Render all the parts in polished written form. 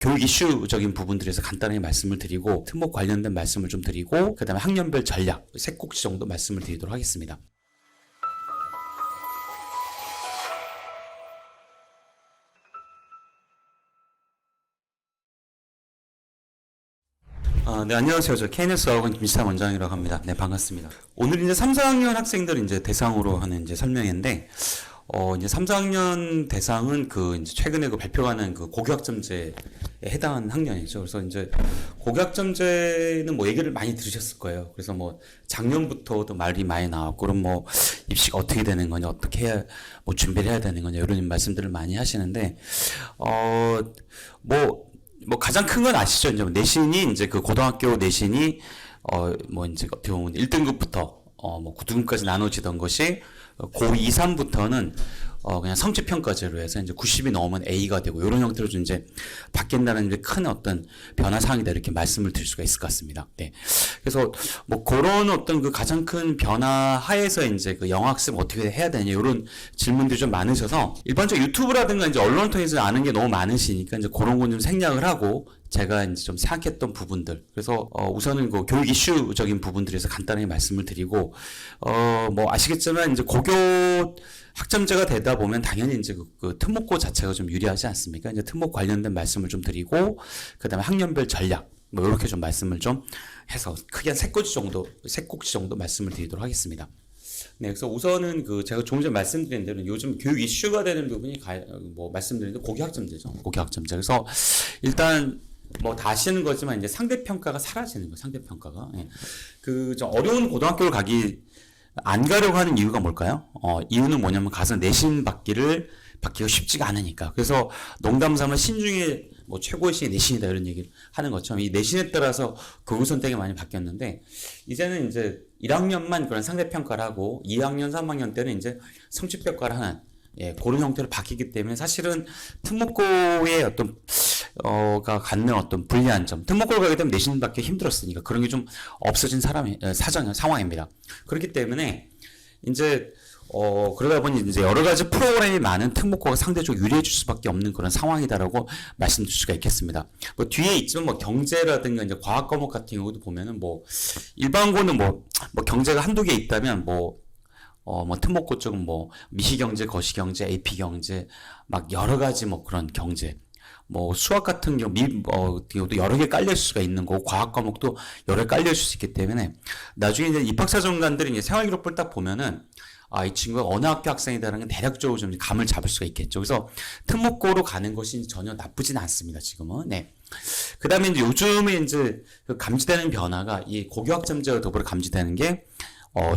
교육 이슈적인 부분들에서 간단하게 말씀을 드리고 특목 관련된 말씀을 좀 드리고 그 다음에 학년별 전략 세 꼭지 정도 말씀을 드리도록 하겠습니다. 네, 안녕하세요. 저 KNS 어학원 김시삼 원장이라고 합니다. 네, 반갑습니다. 오늘 이제 3, 4학년 학생들 이제 대상으로 하는 이제 설명인데, 이제 3, 4학년 대상은 이제 최근에 발표하는 고교학점제에 해당하는 학년이죠. 그래서 이제 고교학점제는 얘기를 많이 들으셨을 거예요. 그래서 작년부터도 말이 많이 나왔고, 그럼 입시가 어떻게 되는 거냐, 어떻게 해야, 준비를 해야 되는 거냐, 이런 말씀들을 많이 하시는데, 가장 큰 건 아시죠? 이제 내신이 이제 고등학교 내신이 이제 어떻게 보면 1등급부터 9등급까지 나눠지던 것이 고2, 3부터는 그냥 성취평가제로 해서 이제 90이 넘으면 A가 되고 이런 형태로 좀 이제 바뀐다는 이제 큰 어떤 변화사항이다 이렇게 말씀을 드릴 수가 있을 것 같습니다. 네. 그래서 그런 어떤 가장 큰 변화 하에서 이제 영어학습 어떻게 해야 되냐 이런 질문들이 좀 많으셔서 일반적으로 유튜브라든가 이제 언론을 통해서 아는 게 너무 많으시니까 이제 그런 건 좀 생략을 하고 제가 이제 좀 생각했던 부분들. 그래서 우선은 교육 이슈적인 부분들에서 간단하게 말씀을 드리고 아시겠지만 이제 고교 학점제가 되다 보면 당연히 이제 특목고 자체가 좀 유리하지 않습니까? 이제 특목 관련된 말씀을 좀 드리고 그다음에 학년별 전략 이렇게 좀 말씀을 좀 해서 크게 한 세 꼭지 정도 말씀을 드리도록 하겠습니다. 네, 그래서 우선은 제가 조금 전에 말씀드린 대로 요즘 교육 이슈가 되는 부분이 말씀드린 대로 고교학점제죠. 고교학점제. 그래서 일단 다 아시는 거지만 이제 상대평가가 사라지는 거예요. 상대평가가. 예. 좀 어려운 고등학교를 안 가려고 하는 이유가 뭘까요? 이유는 뭐냐면 가서 내신 받기가 쉽지가 않으니까. 그래서 농담 삼아 신중에 최고의 시기 내신이다 이런 얘기를 하는 것처럼 이 내신에 따라서 교육 선택이 많이 바뀌었는데 이제는 이제 1학년만 그런 상대평가를 하고 2학년, 3학년 때는 이제 성취평가를 하는 그런 형태로 바뀌기 때문에 사실은 특목고의 가 갖는 어떤 불리한 점, 특목고를 가게 되면 내신 받기 힘들었으니까 그런 게 좀 없어진 상황입니다. 그렇기 때문에 이제 그러다 보니 이제 여러 가지 프로그램이 많은 특목고가 상대적으로 유리해질 수밖에 없는 그런 상황이다라고 말씀드릴 수가 있겠습니다. 뒤에 있지만 경제라든가 이제 과학 과목 같은 경우도 보면은 일반고는 경제가 한두 개 있다면 특목고 쪽은 미시경제, 거시경제, AP경제 여러 가지 그런 경제 수학 같은 경우도 여러 개 깔릴 수가 있는 거고, 과학 과목도 여러 개 깔릴 수 있기 때문에, 나중에 이제 입학사정관들이 이제 생활기록부를 딱 보면은, 이 친구가 어느 학교 학생이다라는 게 대략적으로 좀 감을 잡을 수가 있겠죠. 그래서 특목고로 가는 것이 전혀 나쁘진 않습니다, 지금은. 네. 그 다음에 이제 요즘에 이제 감지되는 변화가 이 고교학점제와 더불어 감지되는 게,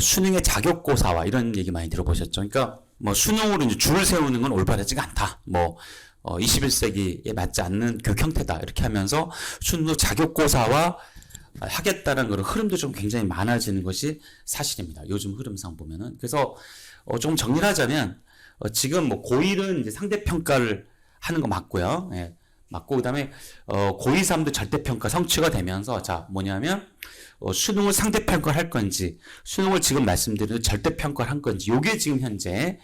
수능의 자격고사와 이런 얘기 많이 들어보셨죠. 그러니까, 수능으로 이제 줄을 세우는 건 올바르지가 않다. 21세기에 맞지 않는 교육 형태다. 이렇게 하면서 수능 자격고사와 하겠다는 그런 흐름도 좀 굉장히 많아지는 것이 사실입니다. 요즘 흐름상 보면은. 그래서 조금 정리를 하자면 지금 고1은 이제 상대평가를 하는 거 맞고요. 예, 맞고 그다음에 고2, 3도 절대평가 성취가 되면서 뭐냐면 수능을 상대평가를 할 건지 수능을 지금 말씀드린 절대평가를 한 건지 요게 지금 현재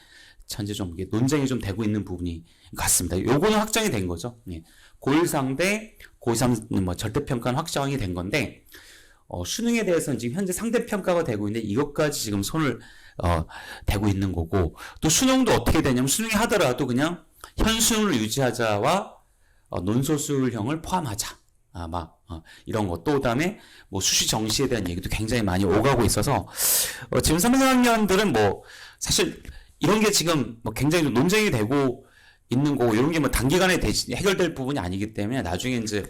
좀 논쟁이 좀 되고 있는 부분이 같습니다. 요거는 확정이 된 거죠. 예. 고1 상대 고2 3 절대평가는 확정이 된 건데 수능에 대해서는 지금 현재 상대평가가 되고 있는데 이것까지 지금 손을 대고 있는 거고 또 수능도 어떻게 되냐면 수능이 하더라도 그냥 현수능을 유지하자와 논소수형을 포함하자. 이런 것. 또 그다음에 수시 정시에 대한 얘기도 굉장히 많이 오가고 있어서 지금 3, 4학년들은 사실 이런 게 지금 굉장히 좀 논쟁이 되고 있는 거고, 이런 게 단기간에 해결될 부분이 아니기 때문에 나중에 이제,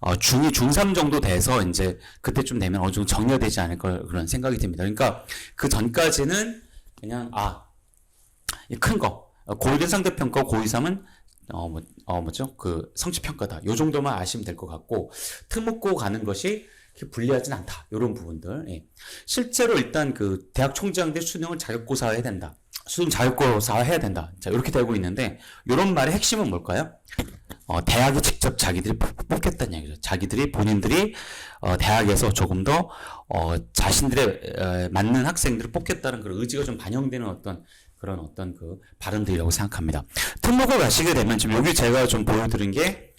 중2, 중3 정도 돼서 이제 그때쯤 되면 어느 정도 정리가 되지 않을 그런 생각이 듭니다. 그러니까 그 전까지는 그냥, 큰 거. 고1은 상대평가, 고2, 3은, 성취평가다. 요 정도만 아시면 될 것 같고, 특목고 가는 것이 불리하진 않다. 요런 부분들. 예. 실제로 일단 대학 총장대 수능을 자격고사 해야 된다. 수능 자격고사 해야 된다. 자, 이렇게 되고 있는데, 요런 말의 핵심은 뭘까요? 대학이 직접 자기들이 뽑겠다는 얘기죠. 본인들이, 대학에서 조금 더, 자신들의, 맞는 학생들을 뽑겠다는 그런 의지가 좀 반영되는 그런 발언들이라고 생각합니다. 특목을 가시게 되면, 지금 여기 제가 좀 보여드린 게,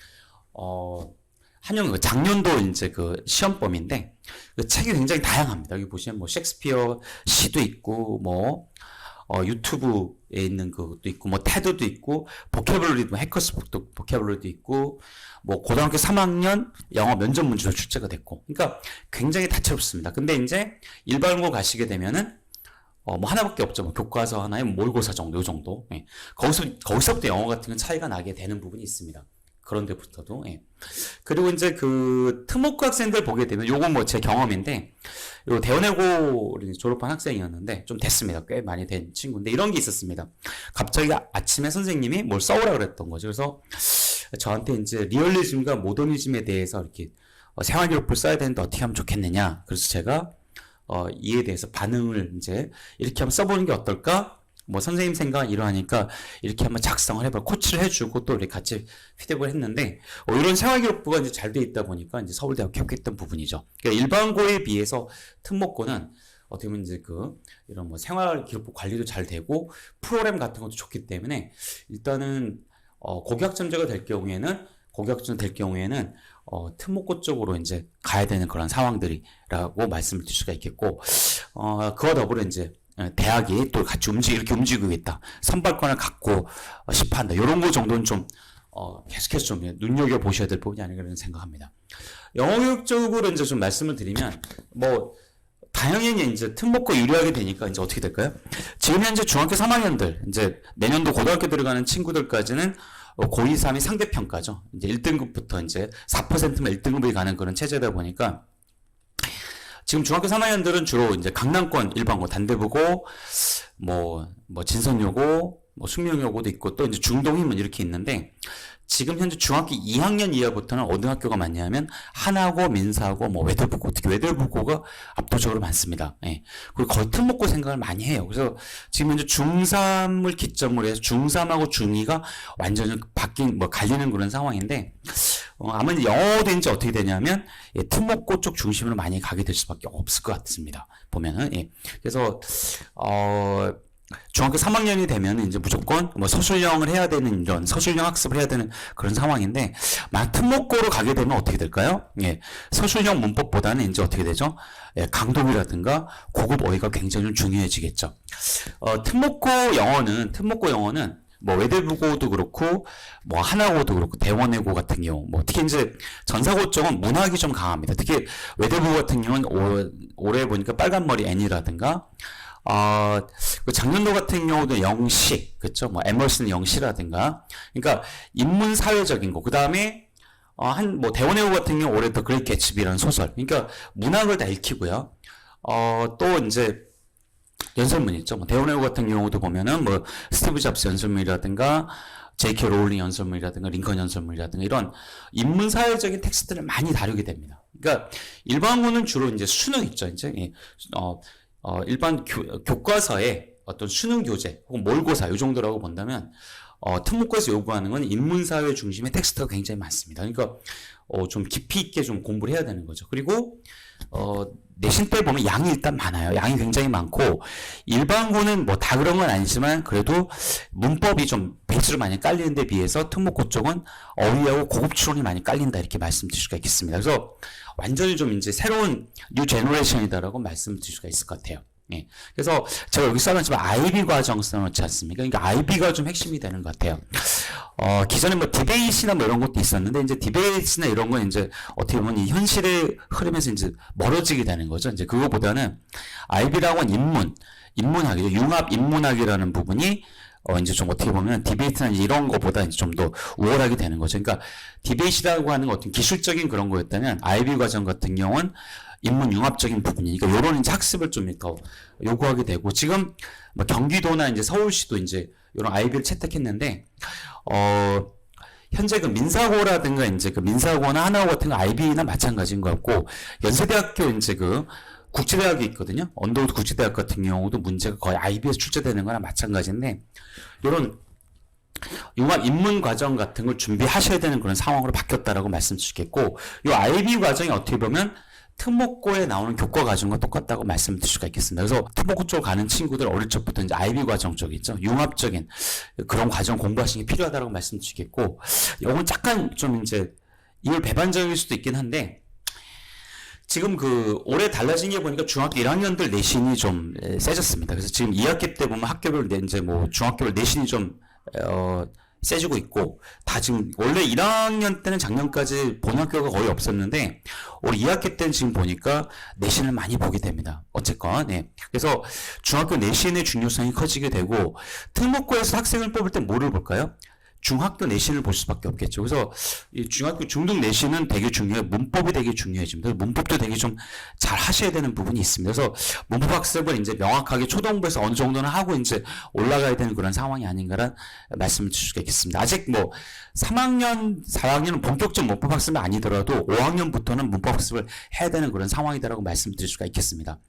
한영 그 작년도 이제 그 시험범인데 그 책이 굉장히 다양합니다. 여기 보시면 뭐 셰익스피어 시도 있고 뭐 유튜브에 있는 그것도 있고 뭐 테드도 있고 보캐블러리도 해커스북도 보캐블러리도 있고 뭐 고등학교 3학년 영어 면접 문제로 출제가 됐고 그러니까 굉장히 다채롭습니다. 근데 이제 일반고 가시게 되면은 뭐 하나밖에 없죠. 뭐 교과서 하나에 모의고사 정도, 요 정도. 예. 거기서부터 영어 같은 건 차이가 나게 되는 부분이 있습니다. 그런 데부터도. 예. 그리고 이제 그 특목고 학생들 보게 되면 요건 뭐 제 경험인데 요 대원외고를 졸업한 학생이었는데 좀 됐습니다. 꽤 많이 된 친구인데 이런 게 있었습니다. 갑자기 아침에 선생님이 뭘 써오라 그랬던 거죠. 그래서 저한테 이제 리얼리즘과 모더니즘에 대해서 이렇게 생활기록부를 써야 되는데 어떻게 하면 좋겠느냐. 그래서 제가 이에 대해서 반응을 이제 이렇게 한번 써보는 게 어떨까? 뭐 선생님 생각은 이러하니까 이렇게 한번 작성을 해봐 코치를 해주고 또 이렇게 같이 피드백을 했는데 이런 생활기록부가 이제 잘 돼 있다 보니까 이제 서울대가 협력했던 부분이죠. 그러니까 일반고에 비해서 특목고는 어떻게 보면 이제 이런 뭐 생활기록부 관리도 잘 되고 프로그램 같은 것도 좋기 때문에 일단은 고교학점제가 될 경우에는 특목고 쪽으로 이제 가야 되는 그런 상황들이라고 말씀을 드릴 수가 있겠고, 그와 더불어 이제 대학이 또 같이 이렇게 움직이고 있다. 선발권을 갖고 싶어 한다. 이런 거 정도는 좀, 계속해서 좀 눈여겨보셔야 될 부분이 아닌가 그런 생각합니다. 영어교육적으로 이제 좀 말씀을 드리면, 뭐, 당연히 이제 특목고 유리하게 되니까 이제 어떻게 될까요? 지금 현재 중학교 3학년들, 이제 내년도 고등학교 들어가는 친구들까지는 고2, 3이 상대평가죠. 이제 1등급부터 이제 4%만 1등급이 가는 그런 체제다 보니까 지금 중학교 3학년들은 주로 이제 강남권 일반고 단대부고 뭐 진선여고 뭐 숙명여고도 있고 또 이제 중동인문 이렇게 있는데 지금 현재 중학교 2학년 이하부터는 어느 학교가 많냐면 하나고 민사고 뭐 외대부고 특히 외대부고가 압도적으로 많습니다. 예. 그리고 거의 특목고 생각을 많이 해요. 그래서 지금 현재 중3을 기점으로 해서 중3하고 중2가 완전히 갈리는 그런 상황인데 아마 영어도 이제 어떻게 되냐면 특목고 쪽 중심으로 많이 가게 될 수밖에 없을 것 같습니다. 보면은 예. 그래서 중학교 3학년이 되면 이제 무조건 뭐 서술형을 해야 되는 이런 서술형 학습을 해야 되는 그런 상황인데 만약 특목고로 가게 되면 어떻게 될까요? 예, 서술형 문법보다는 이제 어떻게 되죠? 예, 강독이라든가 고급 어휘가 굉장히 중요해지겠죠. 특목고 영어는 뭐 외대부고도 그렇고 뭐 하나고도 그렇고 대원외고 같은 경우 뭐 특히 이제 전사고 쪽은 문학이 좀 강합니다. 특히 외대부고 같은 경우는 올해 보니까 빨간머리 N이라든가 작년도 같은 경우도 영시, 그쵸? 뭐, 에머슨 영시라든가. 그러니까, 인문사회적인 거. 그 다음에, 대원외고 같은 경우 올해 더 그레이트 개츠비라는 소설. 그러니까, 문학을 다 읽히고요. 또 이제, 연설문 있죠. 뭐, 대원외고 같은 경우도 보면은 뭐, 스티브 잡스 연설문이라든가, J.K. 로울링 연설문이라든가, 린컨 연설문이라든가, 이런 인문사회적인 텍스트를 많이 다루게 됩니다. 그러니까, 일반고는 주로 이제 수능 있죠. 이제, 일반 교과서에 어떤 수능 교재 혹은 모의고사 이 정도라고 본다면 특목고에서 요구하는 건 인문사회 중심의 텍스트가 굉장히 많습니다. 그러니까 좀 깊이 있게 좀 공부를 해야 되는 거죠. 그리고 내신 때 보면 양이 일단 많아요. 양이 굉장히 많고 일반고는 뭐 다 그런 건 아니지만 그래도 문법이 좀 베이스로 많이 깔리는 데 비해서 특목고 쪽은 어휘하고 고급 추론이 많이 깔린다 이렇게 말씀드릴 수가 있겠습니다. 그래서 완전히 좀 이제 새로운 뉴 제너레이션이다라고 말씀드릴 수가 있을 것 같아요. 예. 그래서 제가 여기 써놨지만 IB 과정 써놓지 않습니까? 그러니까 IB가 좀 핵심이 되는 것 같아요. 기존에 뭐 디베이트나 뭐 이런 것도 있었는데 이제 디베이트나 이런 건 이제 어떻게 보면 이 현실의 흐름에서 이제 멀어지게 되는 거죠. 이제 그거보다는 IB라고 하는 인문학이죠. 융합 인문학이라는 부분이 이제 좀 어떻게 보면 디베이트나 이런 거보다 이제 좀 더 우월하게 되는 거죠. 그러니까 디베이트라고 하는 어떤 기술적인 그런 거였다면 IB 과정 같은 경우는 인문 융합적인 부분이니까 요런 이제 학습을 좀 더 요구하게 되고 지금 뭐 경기도나 이제 서울시도 이제 요런 IB를 채택했는데 현재 그 민사고라든가 이제 그 민사고나 하나고 같은 거 IB나 마찬가지인 것 같고 연세대학교 이제 그 국제대학이 있거든요. 언더우드 국제대학 같은 경우도 문제가 거의 IB에서 출제되는 거나 마찬가지인데 이런 융합 인문 과정 같은 걸 준비하셔야 되는 그런 상황으로 바뀌었다라고 말씀드리겠고 이 IB 과정이 어떻게 보면 특목고에 나오는 교과 과정과 똑같다고 말씀드릴 수가 있겠습니다. 그래서 특목고 쪽으로 가는 친구들 어릴 적부터 이제 IB 과정 쪽 있죠. 융합적인 그런 과정 공부하시는 게 필요하다고 말씀드리겠고, 이건 약간 좀 이제 이걸 배반적일 수도 있긴 한데, 지금 올해 달라진 게 보니까 중학교 1학년들 내신이 좀 세졌습니다. 그래서 지금 2학기 때 보면 학교별 이제 중학교별 내신이 좀 세지고 있고, 다 지금 원래 1학년 때는 작년까지 본학교가 거의 없었는데 올해 2학기 때는 지금 보니까 내신을 많이 보게 됩니다. 어쨌건 그래서 중학교 내신의 중요성이 커지게 되고, 특목고에서 학생을 뽑을 때 뭐를 볼까요? 중학교 내신을 볼 수밖에 없겠죠. 그래서 이 중학교 중등 내신은 되게 중요해요. 문법이 되게 중요해집니다. 문법도 되게 좀 잘 하셔야 되는 부분이 있습니다. 그래서 문법 학습을 이제 명확하게 초등부에서 어느 정도는 하고 이제 올라가야 되는 그런 상황이 아닌가라는 말씀을 드릴 수가 있겠습니다. 아직 3학년, 4학년은 본격적 문법 학습이 아니더라도 5학년부터는 문법 학습을 해야 되는 그런 상황이다라고 말씀드릴 수가 있겠습니다.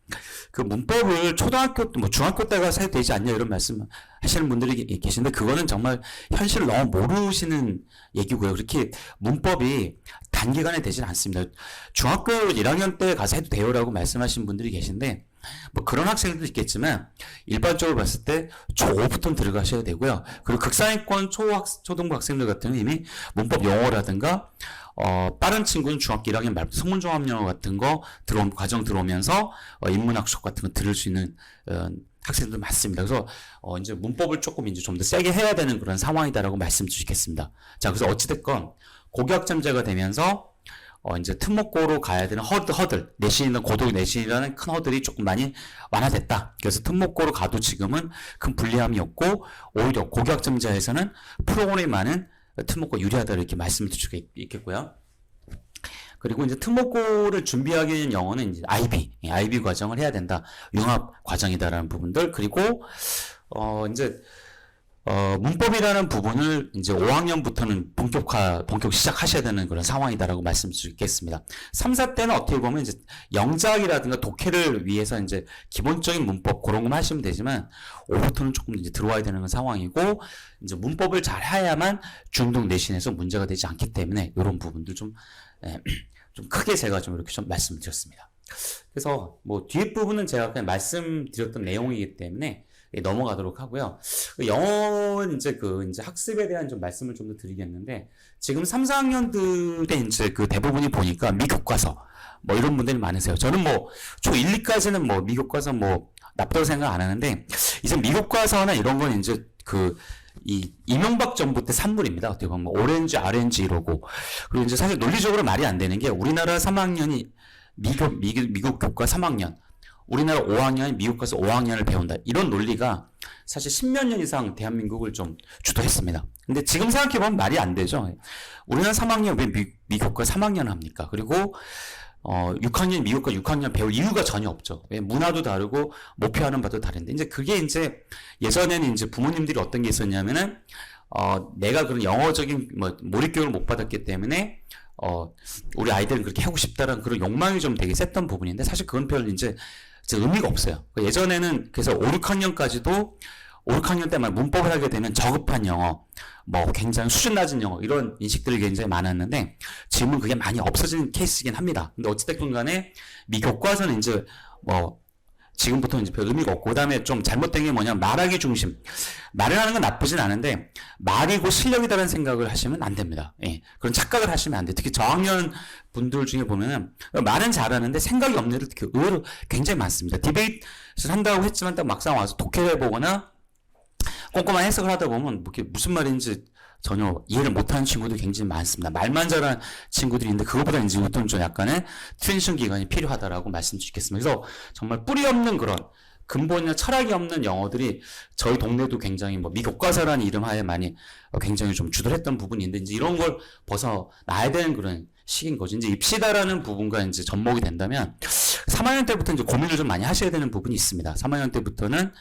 그 문법을 초등학교, 중학교 때 가서 해도 되지 않냐 이런 말씀 하시는 분들이 계신데, 그거는 정말 현실을 너무 모르시는 얘기고요. 그렇게 문법이 단기간에 되진 않습니다. 중학교 1학년 때 가서 해도 돼요라고 말씀하시는 분들이 계신데, 그런 학생들도 있겠지만 일반적으로 봤을 때 초5부터 들어가셔야 되고요. 그리고 극상위권 초등부 학생들 같은 경우는 이미 문법 영어라든가 빠른 친구는 중학교 1학년 말부터 성문종합영어 같은 거 과정 들어오면서 인문학 수업 같은 거 들을 수 있는 학생들 많습니다. 그래서 이제 문법을 조금 이제 좀 더 세게 해야 되는 그런 상황이다라고 말씀드리겠습니다. 자, 그래서 어찌됐건 고교학점제가 되면서 이제 특목고로 가야 되는 허들, 내신이나 고등 내신이라는 큰 허들이 조금 많이 완화됐다. 그래서 특목고로 가도 지금은 큰 불리함이 없고, 오히려 고교학점제에서는 프로그램이 많은 특목고 유리하다 이렇게 말씀을 드릴 수가 있겠고요. 그리고 이제 특목고를 준비하기 위한 영어는 이제 IB 과정을 해야 된다. 융합 과정이다라는 부분들. 그리고 이제 문법이라는 부분을 이제 5학년부터는 본격 시작하셔야 되는 그런 상황이다라고 말씀드리겠습니다. 3, 4 때는 어떻게 보면 이제 영작이라든가 독해를 위해서 이제 기본적인 문법 그런 것만 하시면 되지만, 5부터는 조금 이제 들어와야 되는 상황이고, 이제 문법을 잘 해야만 중등 내신에서 문제가 되지 않기 때문에 이런 부분들 좀 크게 제가 좀 이렇게 좀 말씀드렸습니다. 그래서 뒤에 부분은 제가 그냥 말씀드렸던 내용이기 때문에 넘어가도록 하고요. 영어는 이제 이제 학습에 대한 좀 말씀을 좀 더 드리겠는데, 지금 3, 4학년들의 이제 대부분이 보니까 미교과서 이런 분들이 많으세요. 저는 초 1, 2까지는 미교과서 나쁘다고 생각 안 하는데, 이제 미교과서나 이런 건 이제 이명박 정부 때 산물입니다. 어떻게 보면 오렌지, 아렌지 이러고. 그리고 이제 사실 논리적으로 말이 안 되는 게, 우리나라 3학년이 미국 교과 3학년, 우리나라 5학년이 미국 가서 5학년을 배운다. 이런 논리가 사실 10몇 년 이상 대한민국을 좀 주도했습니다. 근데 지금 생각해보면 말이 안 되죠. 우리나라 3학년 왜 미국과 3학년을 합니까? 그리고 6학년 미국과 6학년 배울 이유가 전혀 없죠. 왜? 문화도 다르고 목표하는 바도 다른데, 이제 그게 이제 예전에는 이제 부모님들이 어떤 게 있었냐면은 내가 그런 영어적인 몰입교육을 못 받았기 때문에 우리 아이들은 그렇게 하고 싶다라는 그런 욕망이 좀 되게 셌던 부분인데, 사실 그건 별 이제 의미가 없어요. 예전에는 그래서 5, 6학년까지도 5, 6학년 때만 문법을 하게 되면 저급한 영어, 굉장히 수준 낮은 영어, 이런 인식들이 굉장히 많았는데, 지금은 그게 많이 없어진 케이스이긴 합니다. 근데 어찌됐건 간에 미교과서는 이제 지금부터는 이제 별 의미가 없고, 그 다음에 좀 잘못된 게 뭐냐면 말하기 중심. 말을 하는 건 나쁘진 않은데, 말이고 실력이다라는 생각을 하시면 안 됩니다. 예. 그런 착각을 하시면 안 돼요. 특히 저학년 분들 중에 보면은, 말은 잘하는데 생각이 없는 애들 특히 의외로 굉장히 많습니다. 디베이트를 한다고 했지만 딱 막상 와서 독해를 해보거나, 꼼꼼한 해석을 하다 보면 무슨 말인지 전혀 이해를 못하는 친구들이 굉장히 많습니다. 말만 잘하는 친구들이 있는데, 그것보다 이제 보통 좀 약간의 트랜지션 기간이 필요하다라고 말씀드리겠습니다. 그래서 정말 뿌리 없는 그런 근본이나 철학이 없는 영어들이 저희 동네도 굉장히 미교과서라는 이름 하에 많이 굉장히 좀 주도했던 부분인데, 이제 이런 걸 벗어나야 되는 그런 시기인 거죠. 이제 입시다라는 부분과 이제 접목이 된다면 3학년 때부터 이제 고민을 좀 많이 하셔야 되는 부분이 있습니다. 3학년 때부터는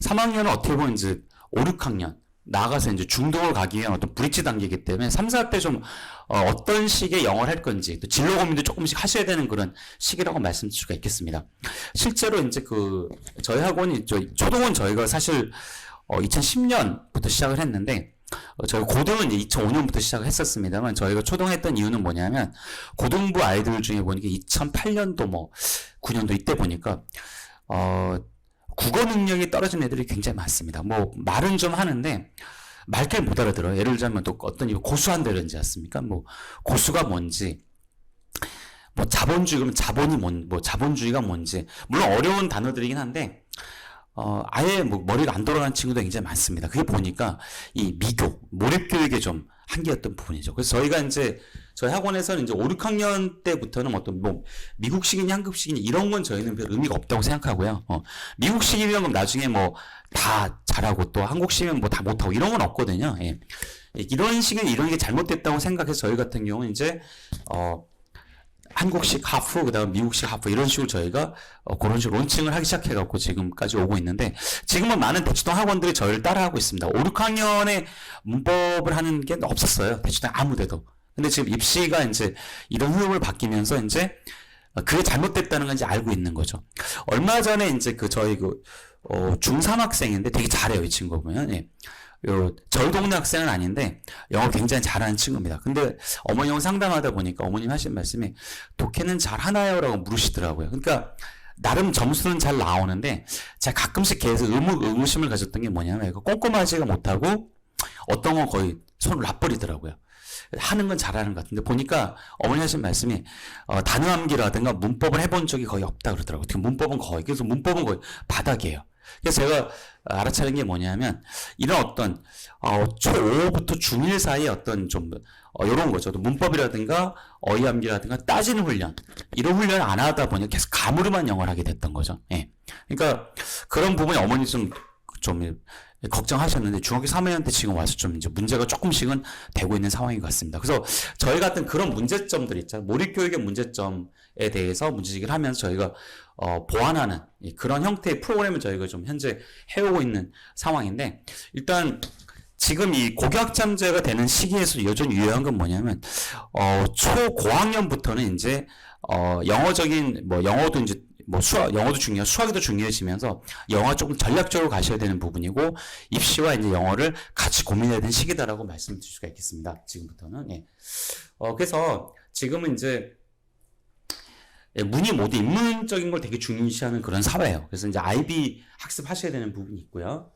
3학년은 어떻게 보면 이제 5, 6학년 나아가서 이제 중등을 가기 위한 어떤 브릿지 단계이기 때문에 3, 4 때 좀 어떤 식의 영어를 할 건지, 또 진로 고민도 조금씩 하셔야 되는 그런 시기라고 말씀드릴 수가 있겠습니다. 실제로 이제 저희 학원이 초등은 저희가 사실 2010년부터 시작을 했는데, 저희 고등은 이제 2005년부터 시작을 했었습니다만, 저희가 초등했던 이유는 뭐냐면, 고등부 아이들 중에 보니까 2008년도 9년도 이때 보니까 국어 능력이 떨어진 애들이 굉장히 많습니다. 말은 좀 하는데 말귀를 못 알아들어요. 예를 들자면 또 어떤 고수한다든지 않습니까? 뭐 고수가 뭔지, 뭐 자본주의 그러면 자본이 뭐 자본주의가 뭔지, 물론 어려운 단어들이긴 한데 아예 뭐 머리가 안 돌아가는 친구도 굉장히 많습니다. 그게 보니까 이 미교, 몰입교육의 좀 한계였던 부분이죠. 그래서 저희가 이제 저희 학원에서는 이제 5, 6학년 때부터는 어떤 뭐 미국식이니 한국식이니 이런 건 저희는 별 의미가 없다고 생각하고요. 미국식이면 그럼 나중에 뭐 다 잘하고 또 한국식이면 뭐 다 못하고 이런 건 없거든요. 예. 이런 식은 이런 게 잘못됐다고 생각해서 저희 같은 경우는 이제 한국식 하프, 그 다음 미국식 하프, 이런 식으로 저희가 그런 식으로 론칭을 하기 시작해갖고 지금까지 오고 있는데, 지금은 많은 대치동 학원들이 저희를 따라하고 있습니다. 5, 6학년에 문법을 하는 게 없었어요. 대치동 아무 데도. 근데 지금 입시가 이제 이런 흐름을 바뀌면서 이제 그게 잘못됐다는 건 이제 알고 있는 거죠. 얼마 전에 이제 저희 중3 학생인데 되게 잘해요, 이 친구 보면. 예. 저희 동네 학생은 아닌데 영어 굉장히 잘하는 친구입니다. 근데 어머니하고 상담하다 보니까 어머님 하신 말씀이 독해는 잘하나요? 라고 물으시더라고요. 그러니까 나름 점수는 잘 나오는데 제가 가끔씩 계속 의무심을 가졌던 게 뭐냐면 이거 꼼꼼하지가 못하고 어떤 건 거의 손을 놔버리더라고요. 하는 건 잘하는 것 같은데 보니까 어머니 하신 말씀이 단어 암기라든가 문법을 해본 적이 거의 없다 그러더라고요. 문법은 거의, 그래서 문법은 거의 바닥이에요. 그래서 제가 알아차린 게 뭐냐면 이런 어떤 초5부터 중1 사이에 어떤 좀 이런 거죠. 문법이라든가 어휘암기라든가 따지는 훈련, 이런 훈련을 안 하다 보니 계속 감으로만 영어를 하게 됐던 거죠. 예. 그러니까 그런 부분에 어머니 좀 걱정하셨는데 중학교 3학년 때 지금 와서 좀 이제 문제가 조금씩은 되고 있는 상황인 것 같습니다. 그래서 저희 같은 그런 문제점들 있잖아요. 몰입교육의 문제점에 대해서 문제제기를 하면서 저희가 보완하는 그런 형태의 프로그램을 저희가 좀 현재 해오고 있는 상황인데, 일단 지금 이 고교학점제가 되는 시기에서 여전히 유효한 건 뭐냐면 초고학년부터는 이제 영어적인 뭐 영어도 이제 뭐 영어도 중요하고 수학이 더 중요해지면서 영어 조금 전략적으로 가셔야 되는 부분이고, 입시와 이제 영어를 같이 고민해야 되는 시기다라고 말씀드릴 수가 있겠습니다. 지금부터는. 예. 그래서 지금은 이제 문이 모두 인문적인 걸 되게 중요시하는 그런 사회예요. 그래서 이제 IB 학습하셔야 되는 부분이 있고요.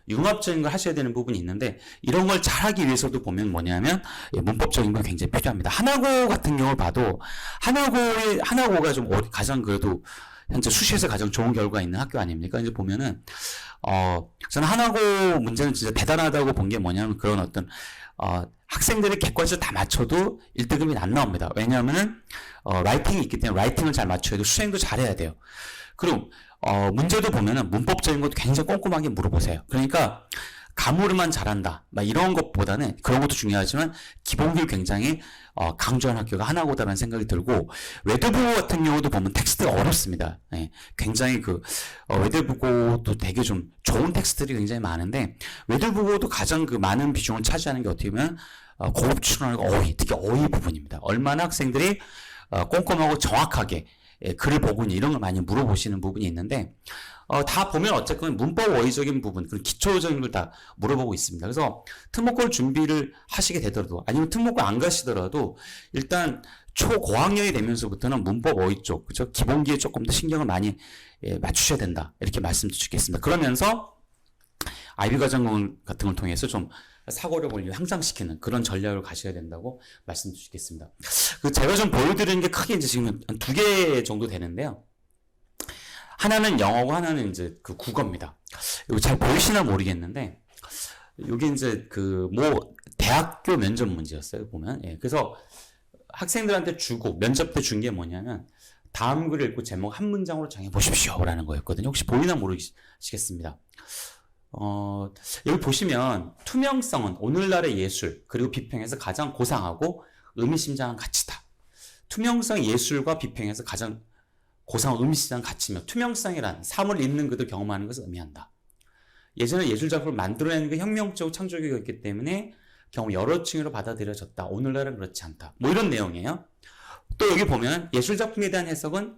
융합적인 걸 하셔야 되는 부분이 있는데, 이런 걸 잘하기 위해서도 보면 뭐냐면 문법적인 건 굉장히 필요합니다. 하나고 같은 경우를 봐도 하나고가 좀 가장 그래도 현재 수시에서 가장 좋은 결과가 있는 학교 아닙니까? 이제 보면은 저는 하나고 문제는 진짜 대단하다고 본 게 뭐냐면 그런 어떤 학생들이 객관식을 다 맞춰도 1등급이 안 나옵니다. 왜냐하면은 라이팅이 있기 때문에 라이팅을 잘 맞춰야 되고 수행도 잘해야 돼요. 그럼 문제도 보면은 문법적인 것도 굉장히 꼼꼼하게 물어보세요. 그러니까 가물만 잘한다, 막 이런 것보다는 그런 것도 중요하지만 기본기를 굉장히 강조한 학교가 하나고다라는 생각이 들고, 외대부고 같은 경우도 보면 텍스트가 어렵습니다. 예, 굉장히 외대부고도 되게 좀 좋은 텍스트들이 굉장히 많은데, 외대부고도 가장 많은 비중을 차지하는 게 어떻게 보면 고급 추론과 어휘, 특히 어휘 부분입니다. 얼마나 학생들이 꼼꼼하고 정확하게 글을 보고 이런 걸 많이 물어보시는 부분이 있는데, 다 보면 어쨌건 문법 어휘적인 부분, 그런 기초적인 걸 다 물어보고 있습니다. 그래서 특목고를 준비를 하시게 되더라도, 아니면 특목고 안 가시더라도 일단 초고학년이 되면서부터는 문법 어휘 쪽, 그죠? 기본기에 조금 더 신경을 많이 맞추셔야 된다, 이렇게 말씀드리겠습니다. 그러면서 IB 과정 같은 걸 통해서 좀 사고력을 향상시키는 그런 전략을 가셔야 된다고 말씀드리겠습니다. 제가 좀 보여드리는 게 크게 이제 지금 한 2개 정도 되는데요. 하나는 영어고 하나는 이제 국어입니다. 이거 잘 보이시나 모르겠는데, 이게 이제 대학교 면접 문제였어요, 보면. 예, 그래서 학생들한테 면접 때 준 게 뭐냐면, 다음 글을 읽고 제목 한 문장으로 정해보십시오 라는 거였거든요. 혹시 보이나 모르시겠습니다. 여기 보시면 투명성은 오늘날의 예술 그리고 비평에서 가장 고상하고 의미심장한 가치다. 투명성 예술과 비평에서 가장 고상하고 의미심장한 가치며, 투명성이란 사물을 읽는 그들 경험하는 것을 의미한다. 예전에 예술작품을 만들어내는 게 혁명적이고 창조적이었기 때문에 경험 여러 층으로 받아들여졌다. 오늘날은 그렇지 않다. 뭐 이런 내용이에요. 또 여기 보면 예술작품에 대한 해석은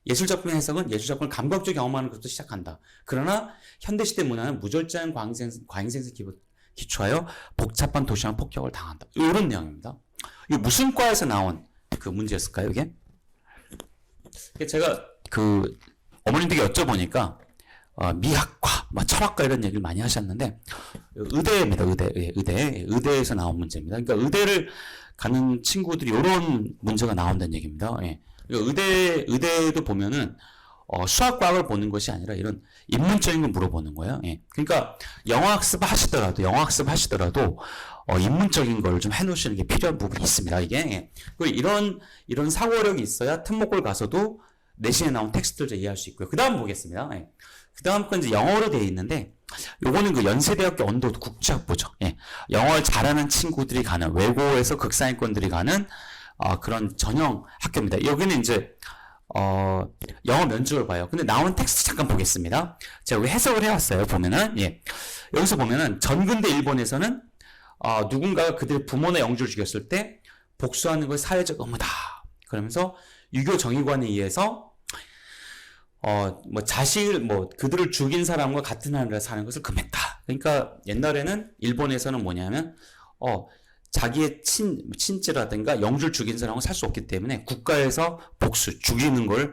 예술작품을 감각적으로 경험하는 것부터 시작한다. 그러나 현대시대 문화는 무절제한 과잉생산 기초하여 복잡한 도시와 폭격을 당한다. 이런 내용입니다. 이게 무슨 과에서 나온 문제였을까요, 이게? 제가 어머님들께 여쭤보니까 미학과, 막 철학과 이런 얘기를 많이 하셨는데 의대입니다. 의대에서 나온 문제입니다. 그러니까 의대를 가는 친구들이 이런 문제가 나온다는 얘기입니다. 예. 그러니까 의대도 보면은 수학과학을 보는 것이 아니라 이런 인문적인 걸 물어보는 거예요. 예. 그러니까 영어 학습 하시더라도 인문적인 걸 좀 해놓으시는 게 필요한 부분이 있습니다. 이게 예. 그리고 이런 사고력이 있어야 특목고를 가서도 내신에 나온 텍스트를 이해할 수 있고요. 그 다음 보겠습니다. 예. 그 다음 건 이제 영어로 되어 있는데 요거는 그 연세대학교 언더우드 국제학부죠. 예. 영어를 잘하는 친구들이 가는 외고에서 극상위권들이 가는 그런 전형 학교입니다. 여기는 이제 영어 면접을 봐요. 근데 나오는 텍스트 잠깐 보겠습니다. 제가 여기 해석을 해왔어요. 보면은, 예. 여기서 보면은, 전근대 일본에서는, 누군가가 그들의 부모나 영주를 죽였을 때, 복수하는 것이 사회적 의무다. 그러면서, 유교 정의관에 의해서, 그들을 죽인 사람과 같은 하늘에 사는 것을 금했다. 그러니까, 옛날에는, 일본에서는 뭐냐면, 자기의 친지라든가 영주를 죽인 사람은 살 수 없기 때문에 국가에서 죽이는 걸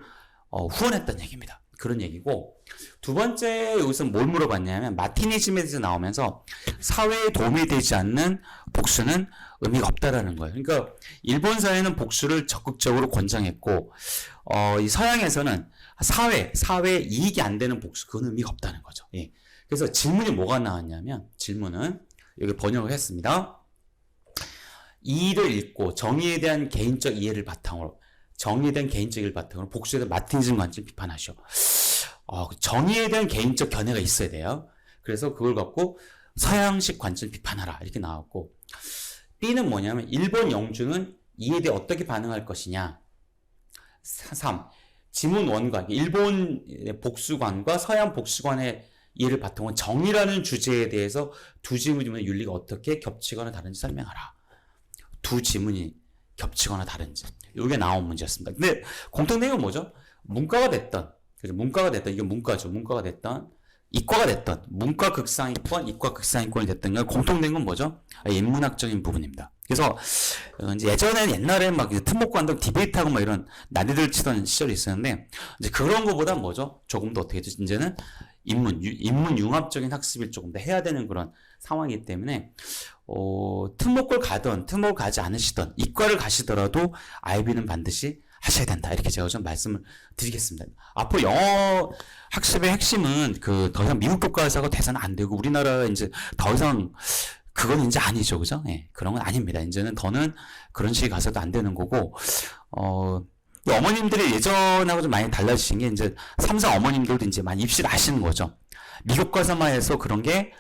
후원했다는 얘기입니다. 그런 얘기고, 두 번째 여기서 뭘 물어봤냐면 마티니즘에 대해서 나오면서 사회에 도움이 되지 않는 복수는 의미가 없다라는 거예요. 그러니까 일본 사회는 복수를 적극적으로 권장했고, 이 서양에서는 사회에 이익이 안 되는 복수, 그건 의미가 없다는 거죠. 예. 그래서 질문이 뭐가 나왔냐면, 질문은 여기 번역을 했습니다. 이의를 읽고 정의에 대한 개인적 이해를 바탕으로 복수에 대한 마티니즘 관점 비판하시오. 정의에 대한 개인적 견해가 있어야 돼요. 그래서 그걸 갖고 서양식 관점 비판하라 이렇게 나왔고, B는 뭐냐면 일본 영주는 이에 대해 어떻게 반응할 것이냐. 3. 지문 원관, 일본 복수관과 서양 복수관의 이해를 바탕으로 정의라는 주제에 대해서 두 지문의 윤리가 어떻게 겹치거나 다른지 설명하라. 두 지문이 겹치거나 다른지. 이게 나온 문제였습니다. 근데 공통된 건 뭐죠? 문과가 됐던, 이게 문과죠. 문과가 됐던, 이과가 됐던, 문과 극상위권, 이과 극상위권이 됐던 건 공통된 건 뭐죠? 인문학적인 부분입니다. 그래서, 이제 옛날에 막 특목고 한다고 디베이트하고 막 이런 난리들 치던 시절이 있었는데, 이제 그런 거보다 뭐죠? 조금 더 어떻게 되죠? 이제는 인문융합적인 학습을 조금 더 해야 되는 그런 상황이기 때문에, 특목고를 가든 특목을 가지 않으시던 이과를 가시더라도 IB는 반드시 하셔야 된다. 이렇게 제가 좀 말씀을 드리겠습니다. 앞으로 영어 학습의 핵심은 더 이상 미국 교과서가 돼서는 안 되고 우리나라 이제 더 이상 그건 이제 아니죠. 그죠? 예. 그런 건 아닙니다. 이제는 더는 그런 식이 가서도 안 되는 거고, 어머님들이 예전하고 좀 많이 달라지신 게 이제 삼성 어머님들도 이제 많이 입시를 아시는 거죠. 미국 과서만 해서 그런 게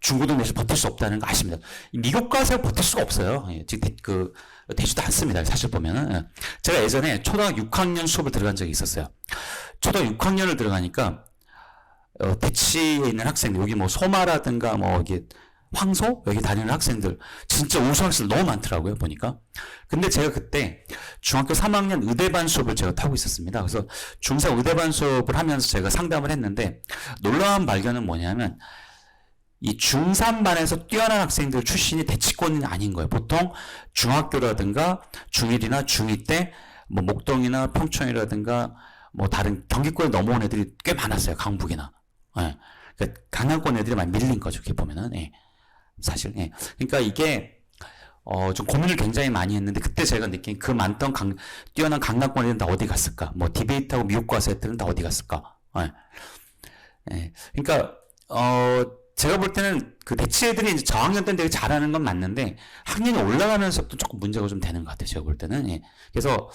중고등 내에서 버틸 수 없다는 거 아십니다. 미국 가서 버틸 수가 없어요. 지금 되지도 않습니다. 사실 보면은. 제가 예전에 초등학교 6학년 수업을 들어간 적이 있었어요. 초등학교 6학년을 들어가니까, 대치에 있는 학생들, 여기 뭐 소마라든가 이게 황소? 여기 다니는 학생들, 진짜 우수 학생들 너무 많더라고요, 보니까. 근데 제가 그때 중학교 3학년 의대반 수업을 제가 타고 있었습니다. 그래서 중3 의대반 수업을 하면서 제가 상담을 했는데, 놀라운 발견은 뭐냐면, 이 중3반에서 뛰어난 학생들 출신이 대치권이 아닌 거예요. 보통 중학교라든가 중1이나 중2 때 목동이나 평촌이라든가 다른 경기권에 넘어온 애들이 꽤 많았어요. 강북이나. 예. 그러니까 강남권 애들이 많이 밀린 거죠. 이렇게 보면은. 예. 사실. 예. 그러니까 이게 좀 고민을 굉장히 많이 했는데 그때 제가 느낀 그 많던 뛰어난 강남권 애들은 다 어디 갔을까? 디베이트하고 미국 가서 애들은 다 어디 갔을까? 예. 예. 그러니까 제가 볼 때는 그 대치 애들이 이제 저학년 때는 되게 잘하는 건 맞는데 학년이 올라가면서 또 조금 문제가 좀 되는 것 같아요. 제가 볼 때는. 예. 그래서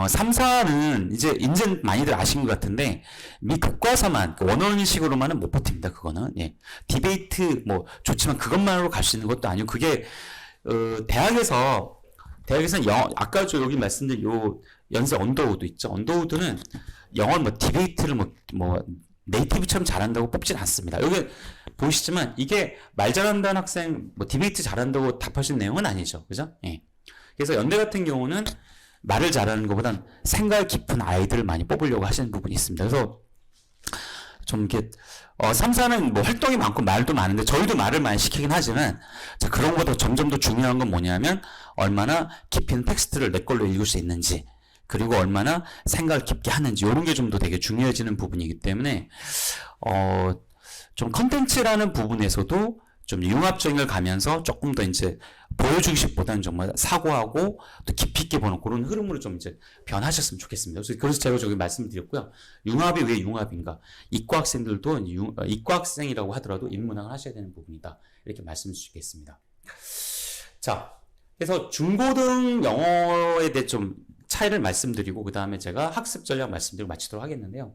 3, 4는 이제 많이들 아신 것 같은데 미 교과서만 원어민식으로만은 못 버팁니다. 그거는. 예. 디베이트 좋지만 그것만으로 갈 수 있는 것도 아니고 그게 대학에서는 아까 여기 말씀드린 요 연세 언더우드 있죠. 언더우드는 영어 디베이트를 네이티브처럼 잘한다고 뽑진 않습니다. 여기 보시지만 이게 말 잘한다는 학생 디베이트 잘한다고 답하신 내용은 아니죠. 그죠? 예. 그래서 연대 같은 경우는 말을 잘하는 것보단 생각 깊은 아이들을 많이 뽑으려고 하시는 부분이 있습니다. 그래서 좀 이렇게 3, 4는 활동이 많고 말도 많은데 저희도 말을 많이 시키긴 하지만 자, 그런 것보다 점점 더 중요한 건 뭐냐면 얼마나 깊이 있는 텍스트를 내 걸로 읽을 수 있는지 그리고 얼마나 생각을 깊게 하는지 이런 게 좀 더 되게 중요해지는 부분이기 때문에 좀 컨텐츠라는 부분에서도 좀 융합적인 걸 가면서 조금 더 이제 보여주기식보다는 정말 사고하고 또 깊이 있게 보는 그런 흐름으로 좀 이제 변하셨으면 좋겠습니다. 그래서 제가 저기 말씀을 드렸고요. 융합이 왜 융합인가? 이과 학생들도 이과 학생이라고 하더라도 인문학을 하셔야 되는 부분이다. 이렇게 말씀을 주시겠습니다. 자, 그래서 중고등 영어에 대해 좀 차이를 말씀드리고 그 다음에 제가 학습 전략 말씀드리고 마치도록 하겠는데요.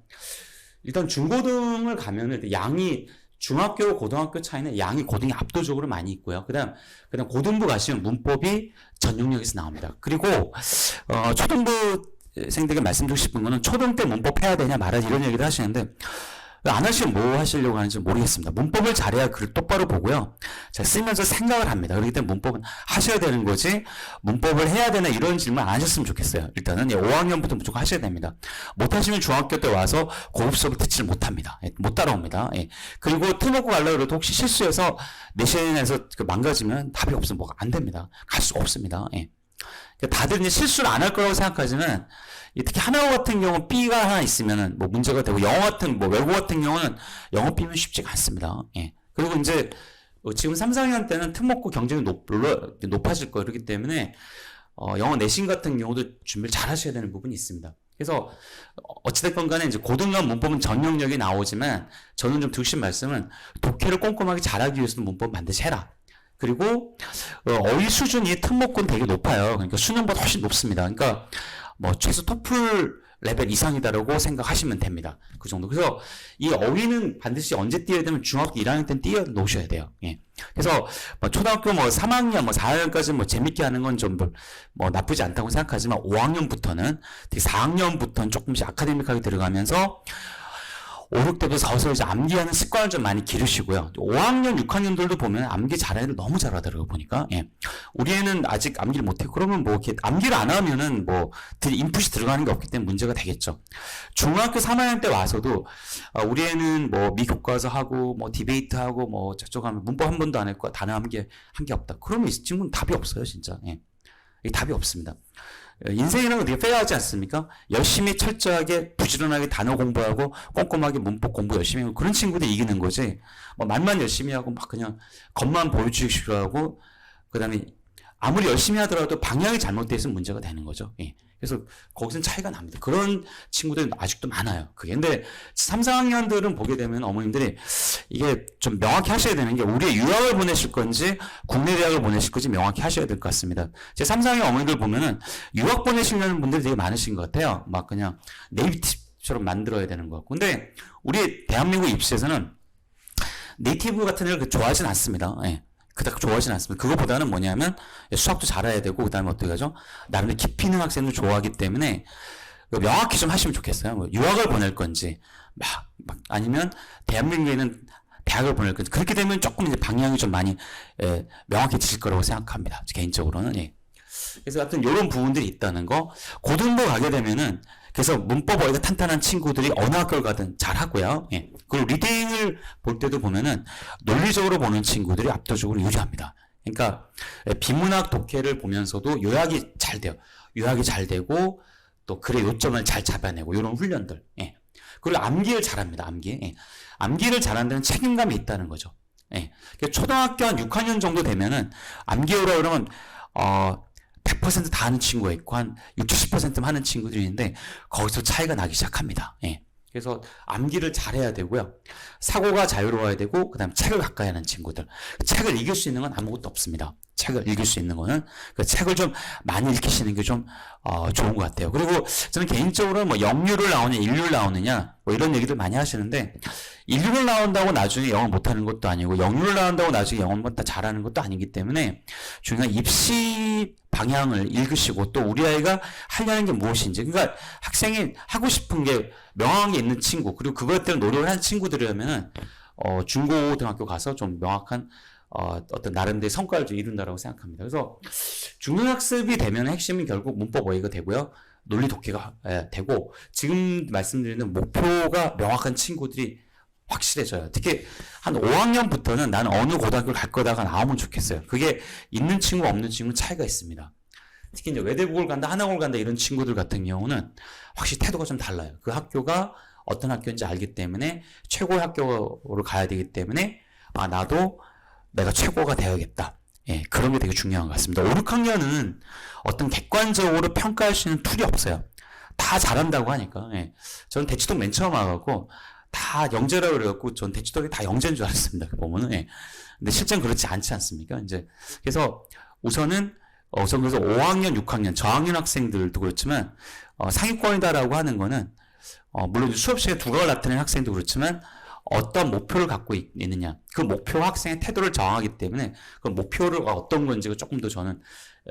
일단 중고등을 가면은 양이 중학교, 고등학교 차이는 양이 고등이 압도적으로 많이 있고요. 그다음 고등부 가시면 문법이 전 영역에서 나옵니다. 그리고 초등부생들에게 말씀드리고 싶은 거는 초등 때 문법 해야 되냐 말아야 이런 얘기를 하시는데 안 하시면 뭐 하시려고 하는지 모르겠습니다. 문법을 잘해야 글을 똑바로 보고요. 제가 쓰면서 생각을 합니다. 그렇기 때문에 문법은 하셔야 되는 거지 문법을 해야 되나 이런 질문 안 하셨으면 좋겠어요. 일단은 5학년부터 무조건 하셔야 됩니다. 못하시면 중학교 때 와서 고급 수업을 듣지를 못합니다. 못 따라옵니다. 그리고 틀먹고 가려고 해도 혹시 실수해서 내신에서 망가지면 답이 없으면 뭐가 안 됩니다. 갈 수가 없습니다. 다들 이제 실수를 안 할 거라고 생각하지만 특히 하나고 같은 경우는 B가 하나 있으면은 뭐 문제가 되고 영어 같은 외국어 같은 경우는 영어 B면 쉽지가 않습니다. 그리고 이제 지금 3, 4학년 때는 특목고 경쟁이 높아질 거예요. 그렇기 때문에 영어 내신 같은 경우도 준비를 잘 하셔야 되는 부분이 있습니다. 그래서 어찌됐건 간에 이제 고등급 문법은 전 영역이 나오지만 저는 좀 드리신 말씀은 독해를 꼼꼼하게 잘하기 위해서는 문법 반드시 해라. 그리고 어휘 수준이 특목고는 되게 높아요. 그러니까 수능보다 훨씬 높습니다. 그러니까 뭐 최소 토플 레벨 이상이다라고 생각하시면 됩니다. 그 정도. 그래서 이 어휘는 반드시 언제 띄어야 되면 중학교 1학년 때는 띄어 놓으셔야 돼요. 그래서 뭐 초등학교 3학년 4학년까지 재밌게 하는 건 좀 나쁘지 않다고 생각하지만 5학년부터는 특히 4학년부터는 조금씩 아카데믹하게 들어가면서 5, 6때부터 서서히 이제 암기하는 습관을 좀 많이 기르시고요. 5학년, 6학년들도 보면 암기 잘하는 애들 너무 잘하더라고요, 보니까. 우리 애는 아직 암기를 못해. 그러면 이렇게 암기를 안 하면은 인풋이 들어가는 게 없기 때문에 문제가 되겠죠. 중학교 3학년 때 와서도, 우리 애는 미교과서 하고, 디베이트 하고, 저쪽 하면 문법 한 번도 안 했고, 단어 한 게 없다. 그러면 이 친구는 답이 없어요, 진짜. 답이 없습니다. 인생이라는 건 되게 페어하지 않습니까? 열심히 철저하게 부지런하게 단어 공부하고 꼼꼼하게 문법 공부 열심히 하고 그런 친구들이 이기는 거지. 말만 열심히 하고 그냥 겉만 보여주기식으로 하고 그다음에 아무리 열심히 하더라도 방향이 잘못돼 있으면 문제가 되는 거죠. 그래서 거기서는 차이가 납니다. 그런 친구들이 아직도 많아요. 근데 3, 4학년들은 보게 되면 어머님들이 이게 좀 명확히 하셔야 되는 게 우리의 유학을 보내실 건지 국내 대학을 보내실 건지 명확히 하셔야 될 것 같습니다. 제 3, 4학년 어머니들 보면은 유학 보내시려는 분들이 되게 많으신 것 같아요. 그냥 네이티브처럼 만들어야 되는 것 같고. 근데 우리 대한민국 입시에서는 네이티브 같은 애를 좋아하진 않습니다. 그닥 좋아하진 않습니다. 그거보다는 뭐냐면 수학도 잘해야 되고 그다음에 어떻게 하죠? 나름대로 깊이 있는 학생을 좋아하기 때문에 명확히 좀 하시면 좋겠어요. 유학을 보낼 건지 아니면 대한민국에는 대학을 보낼 건지 그렇게 되면 조금 이제 방향이 좀 많이 명확해질 거라고 생각합니다. 개인적으로는. 그래서 하여튼 이런 부분들이 있다는 거. 고등부 가게 되면은 그래서 문법 어휘가 탄탄한 친구들이 어느 학교를 가든 잘 하고요. 그리고 리딩을 볼 때도 보면은 논리적으로 보는 친구들이 압도적으로 유리합니다. 그러니까 비문학 독해를 보면서도 요약이 잘 돼요. 요약이 잘 되고 또 글의 요점을 잘 잡아내고 이런 훈련들. 그리고 암기를 잘합니다. 암기를 잘한다는 책임감이 있다는 거죠. 초등학교 한 6학년 정도 되면은 암기하라 그러면 100% 다 하는 친구가 있고 한 60, 70%만 하는 친구들이 있는데 거기서 차이가 나기 시작합니다. 그래서 암기를 잘해야 되고요. 사고가 자유로워야 되고 그다음 책을 가까이 하는 친구들. 책을 읽을 수 있는 건 아무것도 없습니다. 책을 읽을 수 있는 거는 그 책을 좀 많이 읽히시는 게 좀 좋은 것 같아요. 그리고 저는 개인적으로 영유를 나오느냐 일유를 나오느냐 이런 얘기들 많이 하시는데 일유를 나온다고 나중에 영어 못하는 것도 아니고 영유를 나온다고 나중에 영어만 다 잘하는 것도 아니기 때문에 중요한 입시 방향을 읽으시고 또 우리 아이가 하려는 게 무엇인지 그러니까 학생이 하고 싶은 게 명확하게 있는 친구 그리고 그것 때문에 노력을 하는 친구들이라면은 중고등학교 가서 좀 명확한 어떤 나름대로의 성과를 좀 이룬다라고 생각합니다. 그래서 중등학습이 되면 핵심은 결국 문법 어휘가 되고요. 논리 독해가 되고 지금 말씀드리는 목표가 명확한 친구들이 확실해져요. 특히 한 5학년부터는 나는 어느 고등학교를 갈 거다가 나오면 좋겠어요. 그게 있는 친구 없는 친구는 차이가 있습니다. 특히 이제 외대국을 간다, 하나국을 간다 이런 친구들 같은 경우는 확실히 태도가 좀 달라요. 그 학교가 어떤 학교인지 알기 때문에 최고의 학교로 가야 되기 때문에 나도 내가 최고가 되어야겠다. 예, 그런 게 되게 중요한 것 같습니다. 5, 6학년은 어떤 객관적으로 평가할 수 있는 툴이 없어요. 다 잘한다고 하니까. 예. 저는 대치동 맨 처음 와갖고 다 영재라고 그래갖고 전 대치동이 다 영재인 줄 알았습니다. 보면은. 예. 근데 실제는 그렇지 않지 않습니까? 이제 그래서 우선 그래서 5학년, 6학년 저학년 학생들도 그렇지만 상위권이다라고 하는 거는 물론 수업 시간에 두각을 나타내는 학생도 그렇지만 어떤 목표를 갖고 있느냐 그 목표 학생의 태도를 정하기 때문에 그 목표를 어떤 건지가 조금 더 저는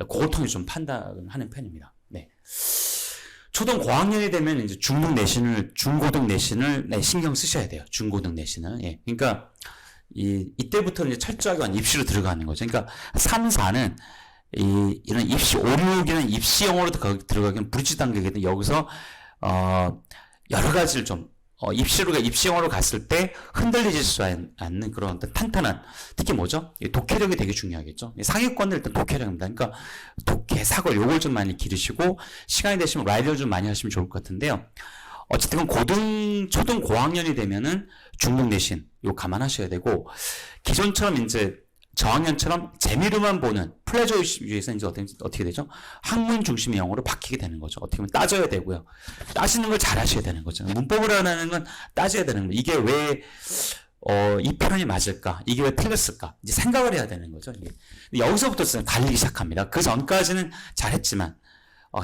그걸 통해 좀 판단하는 편입니다. 네. 초등 고학년이 되면 이제 중등 내신을 중고등 내신을 신경 쓰셔야 돼요. 중고등 내신을. 예. 그러니까 이때부터는 이제 철저하게 입시로 들어가는 거죠. 그러니까 3, 4는 이런 입시 5, 6이나 입시 영어로 들어가기는 브릿지 단계거든요. 여기서 여러 가지를 좀 입시 영어로 갔을 때 흔들리지 수 않는 그런 어떤 탄탄한 특히 뭐죠? 독해력이 되게 중요하겠죠. 상위권은 일단 독해력입니다. 그러니까 독해, 사고 요걸 좀 많이 기르시고 시간이 되시면 라이딩을 좀 많이 하시면 좋을 것 같은데요. 어쨌든 초등 고학년이 되면은 중등 내신 요 감안하셔야 되고 기존처럼 이제 저학년처럼 재미로만 보는 플레저 위에서 이제 어떻게 되죠? 학문 중심의 영어로 바뀌게 되는 거죠. 어떻게 보면 따져야 되고요. 따지는 걸 잘하셔야 되는 거죠. 문법을 하는 건 따져야 되는 거예요. 이게 왜 이 표현이 맞을까? 이게 왜 틀렸을까? 이제 생각을 해야 되는 거죠. 이게. 여기서부터 갈리기 시작합니다. 그 전까지는 잘했지만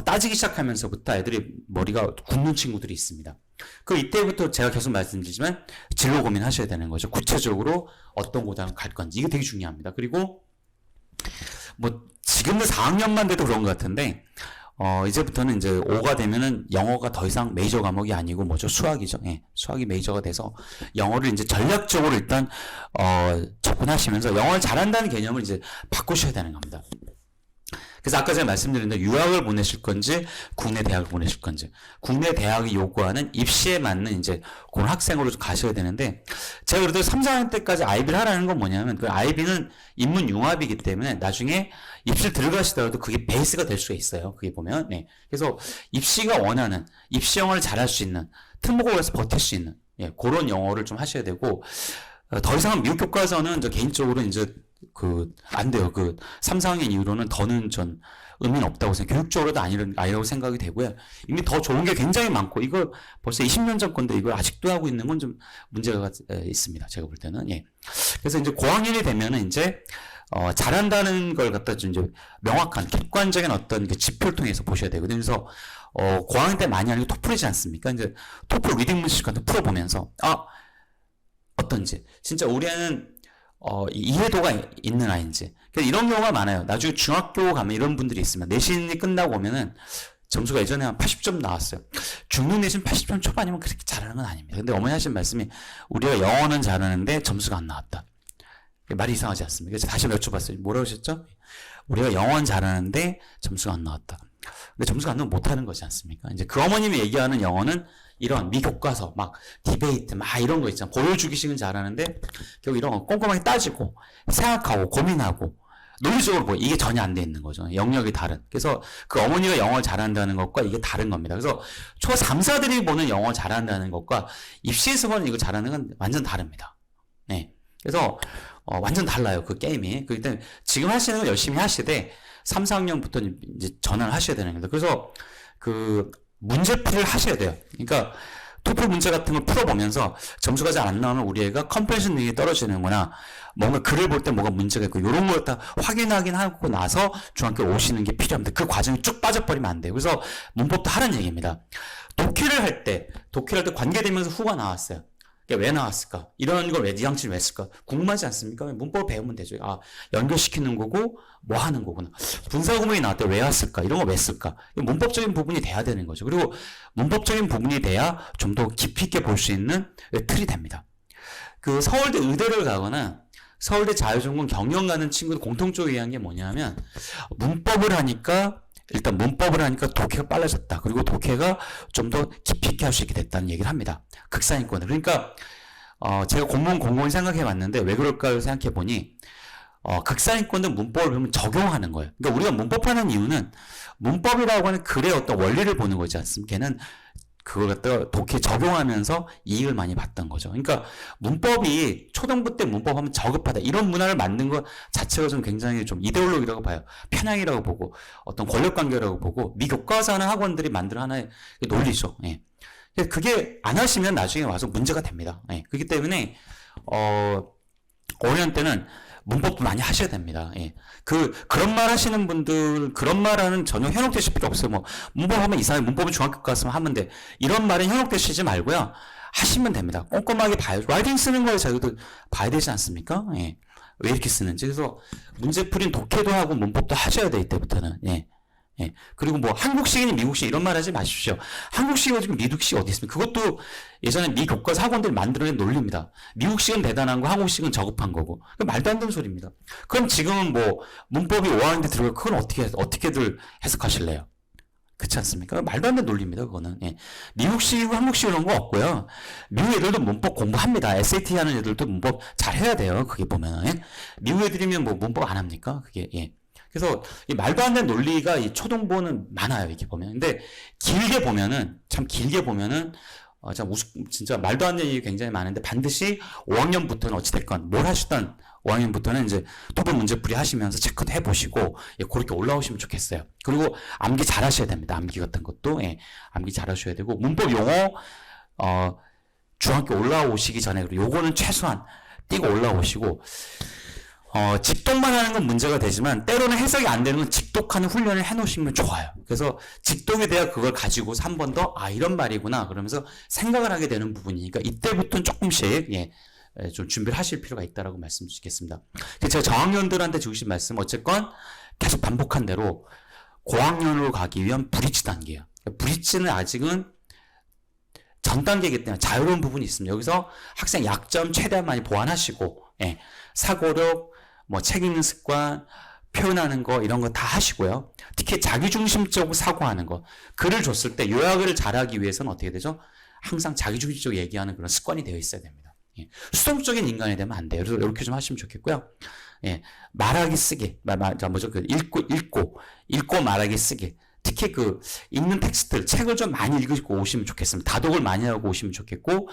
따지기 시작하면서부터 애들이 머리가 굳는 친구들이 있습니다. 이때부터 제가 계속 말씀드리지만 진로 고민하셔야 되는 거죠. 구체적으로 어떤 고등학교 갈 건지 이게 되게 중요합니다. 그리고 뭐 지금은 4학년만 돼도 그런 것 같은데 이제부터는 이제 5가 되면은 영어가 더 이상 메이저 과목이 아니고 뭐죠? 수학이죠. 예, 수학이 메이저가 돼서 영어를 이제 전략적으로 일단 접근하시면서 영어를 잘한다는 개념을 이제 바꾸셔야 되는 겁니다. 그래서 아까 제가 말씀드린 대로 유학을 보내실 건지 국내 대학을 보내실 건지 국내 대학이 요구하는 입시에 맞는 이제 그런 학생으로 좀 가셔야 되는데 제가 그래도 3, 4학년 때까지 아이비를 하라는 건 뭐냐면 그 아이비는 인문 융합이기 때문에 나중에 입시를 들어가시더라도 그게 베이스가 될 수가 있어요. 그게 보면 네. 그래서 입시가 원하는 입시 영어를 잘할 수 있는 특목고에서 버틸 수 있는 그런 영어를 좀 하셔야 되고 더 이상은 미국 교과서는 저 개인적으로 이제 안 돼요. 3, 4학년 이후로는 더는 전 의미는 없다고 생각해요. 교육적으로도 아니라고 생각이 되고요. 이미 더 좋은 게 굉장히 많고, 이거 벌써 20년 전 건데 이걸 아직도 하고 있는 건 좀 문제가 있습니다. 제가 볼 때는. 예. 그래서 이제 고학년이 되면은 이제, 잘한다는 걸 갖다 좀 이제 명확한, 객관적인 어떤 지표를 통해서 보셔야 되거든요. 그래서, 고학년 때 많이 하는 게 토플이지 않습니까? 이제 토플 리딩 문식 같은 거 풀어보면서, 어떤지. 진짜 우리 애는 이해도가 있는 아이인지. 이런 경우가 많아요. 나중에 중학교 가면 이런 분들이 있으면 내신이 끝나고 오면은 점수가 예전에 한 80점 나왔어요. 중등 내신 80점 초반이면 그렇게 잘하는 건 아닙니다. 근데 어머니 하신 말씀이 우리가 영어는 잘하는데 점수가 안 나왔다. 말이 이상하지 않습니까? 그래서 다시 여쭤봤어요. 뭐라고 하셨죠? 우리가 영어는 잘하는데 점수가 안 나왔다. 근데 점수가 안 나오면 못하는 거지 않습니까? 이제 그 어머님이 얘기하는 영어는 이런 미교과서, 막 디베이트, 막 이런 거 있잖아. 보여주기식은 잘하는데 결국 이런 거 꼼꼼하게 따지고 생각하고 고민하고 논리적으로 보여. 이게 전혀 안 돼 있는 거죠. 영역이 다른. 그래서 그 어머니가 영어 잘한다는 것과 이게 다른 겁니다. 그래서 초3사들이 보는 영어 잘한다는 것과 입시에서 보는 이거 잘하는 건 완전 다릅니다. 네. 그래서 완전 달라요. 그 게임이. 그렇기 때문에 지금 하시는 건 열심히 하시되 3, 4학년부터 이제 전환을 하셔야 되는 겁니다. 그래서 문제풀이를 하셔야 돼요. 그러니까 토플 문제 같은 걸 풀어보면서 점수가 잘 안 나오면 우리 애가 컴프레션 능력이 떨어지는구나. 뭔가 글을 볼 때 뭐가 문제가 있고 이런 걸 다 확인하긴 하고 나서 중학교 오시는 게 필요합니다. 그 과정이 쭉 빠져버리면 안 돼요. 그래서 문법도 하라는 얘기입니다. 독해를 할 때 관계되면서 후가 나왔어요. 왜 나왔을까? 이런 걸 왜 뉘앙스를 왜 쓸까? 궁금하지 않습니까? 문법을 배우면 되죠. 연결시키는 거고 뭐 하는 거구나. 분사구문이 나왔을 때 왜 왔을까? 이런 거 왜 쓸까? 문법적인 부분이 돼야 되는 거죠. 그리고 문법적인 부분이 돼야 좀 더 깊이 있게 볼 수 있는 틀이 됩니다. 서울대 의대를 가거나 서울대 자유전공 경영 가는 친구들 공통적으로 얘기한 게 뭐냐면 문법을 하니까 독해가 빨라졌다. 그리고 독해가 좀 더 깊이 있게 할 수 있게 됐다는 얘기를 합니다. 극상위권을. 그러니까 제가 공무원 공무원 생각해 봤는데 왜 그럴까요? 생각해 보니 극상위권은 문법을 배우면 적용하는 거예요. 그러니까 우리가 문법하는 이유는 문법이라고 하는 글의 어떤 원리를 보는 거지 않습니까? 걔는 그걸 갖다가 독해 적용하면서 이익을 많이 봤던 거죠. 그러니까 문법이 초등부 때 문법하면 저급하다 이런 문화를 만든 것 자체가 좀 굉장히 좀 이데올로기라고 봐요. 편향이라고 보고 어떤 권력관계라고 보고 미교과서 하는 학원들이 만든 하나의 논리죠. 예. 그게 안 하시면 나중에 와서 문제가 됩니다. 예. 그렇기 때문에 5년 때는 문법도 많이 하셔야 됩니다. 예. 그런 말 하시는 분들, 그런 말하는 전혀 현혹되실 필요 없어요. 뭐, 문법하면 이상해. 문법은 중학교 갔으면 하면 돼. 이런 말은 현혹되시지 말고요. 하시면 됩니다. 꼼꼼하게 봐요. 라이팅 쓰는 거에 자기도 봐야 되지 않습니까? 예. 왜 이렇게 쓰는지. 그래서 문제풀이는 독해도 하고 문법도 하셔야 돼, 이때부터는. 예. 예. 그리고 뭐 한국식이니 미국식 이런 말 하지 마십시오. 한국식이 지금 미국식 어디 있습니까? 그것도 예전에 미 교과서 학원들이 만들어낸 논리입니다. 미국식은 대단한 거, 한국식은 저급한 거고. 말도 안 되는 소리입니다. 그럼 지금은 뭐 문법이 5학년대 들어가 그건 어떻게들 해석하실래요? 그렇지 않습니까? 말도 안 되는 논리입니다. 그거는. 예. 미국식이고 한국식 이런 거 없고요. 미국 애들도 문법 공부합니다. SAT 하는 애들도 문법 잘 해야 돼요. 그게 보면은. 예? 미국 애들이면 뭐 문법 안 합니까? 그게. 예. 그래서 이 말도 안 되는 논리가 이 초등부는 많아요. 이렇게 보면. 근데 길게 보면은 참 길게 보면은 진짜 말도 안 되는 일이 굉장히 많은데 반드시 5학년부터는 어찌됐건 뭘 하시던 5학년부터는 이제 토플 문제풀이 하시면서 체크도 해보시고 예, 그렇게 올라오시면 좋겠어요. 그리고 암기 잘 하셔야 됩니다. 암기 같은 것도 예, 암기 잘 하셔야 되고 문법 용어 중학교 올라오시기 전에 그리고 요거는 최소한 띄고 올라오시고 직독만 하는 건 문제가 되지만 때로는 해석이 안 되는 건 직독하는 훈련을 해놓으시면 좋아요. 그래서 직독에 대해 그걸 가지고서 한 번 더 이런 말이구나 그러면서 생각을 하게 되는 부분이니까 이때부터는 조금씩 좀 준비를 하실 필요가 있다라고 말씀드리겠습니다. 제가 저학년들한테 주신 말씀 어쨌건 계속 반복한 대로 고학년으로 가기 위한 브릿지 단계예요. 브릿지는 아직은 전 단계이기 때문에 자유로운 부분이 있습니다. 여기서 학생 약점 최대한 많이 보완하시고 사고력 뭐 책 읽는 습관, 표현하는 거 이런 거 다 하시고요. 특히 자기중심적으로 사고하는 거. 글을 줬을 때 요약을 잘하기 위해서는 어떻게 되죠? 항상 자기중심적으로 얘기하는 그런 습관이 되어 있어야 됩니다. 수동적인 인간이 되면 안 돼요. 그래서 이렇게 좀 하시면 좋겠고요. 말하기 쓰기. 읽고 말하기 쓰기. 특히 읽는 텍스트, 책을 좀 많이 읽으시고 오시면 좋겠습니다. 다독을 많이 하고 오시면 좋겠고,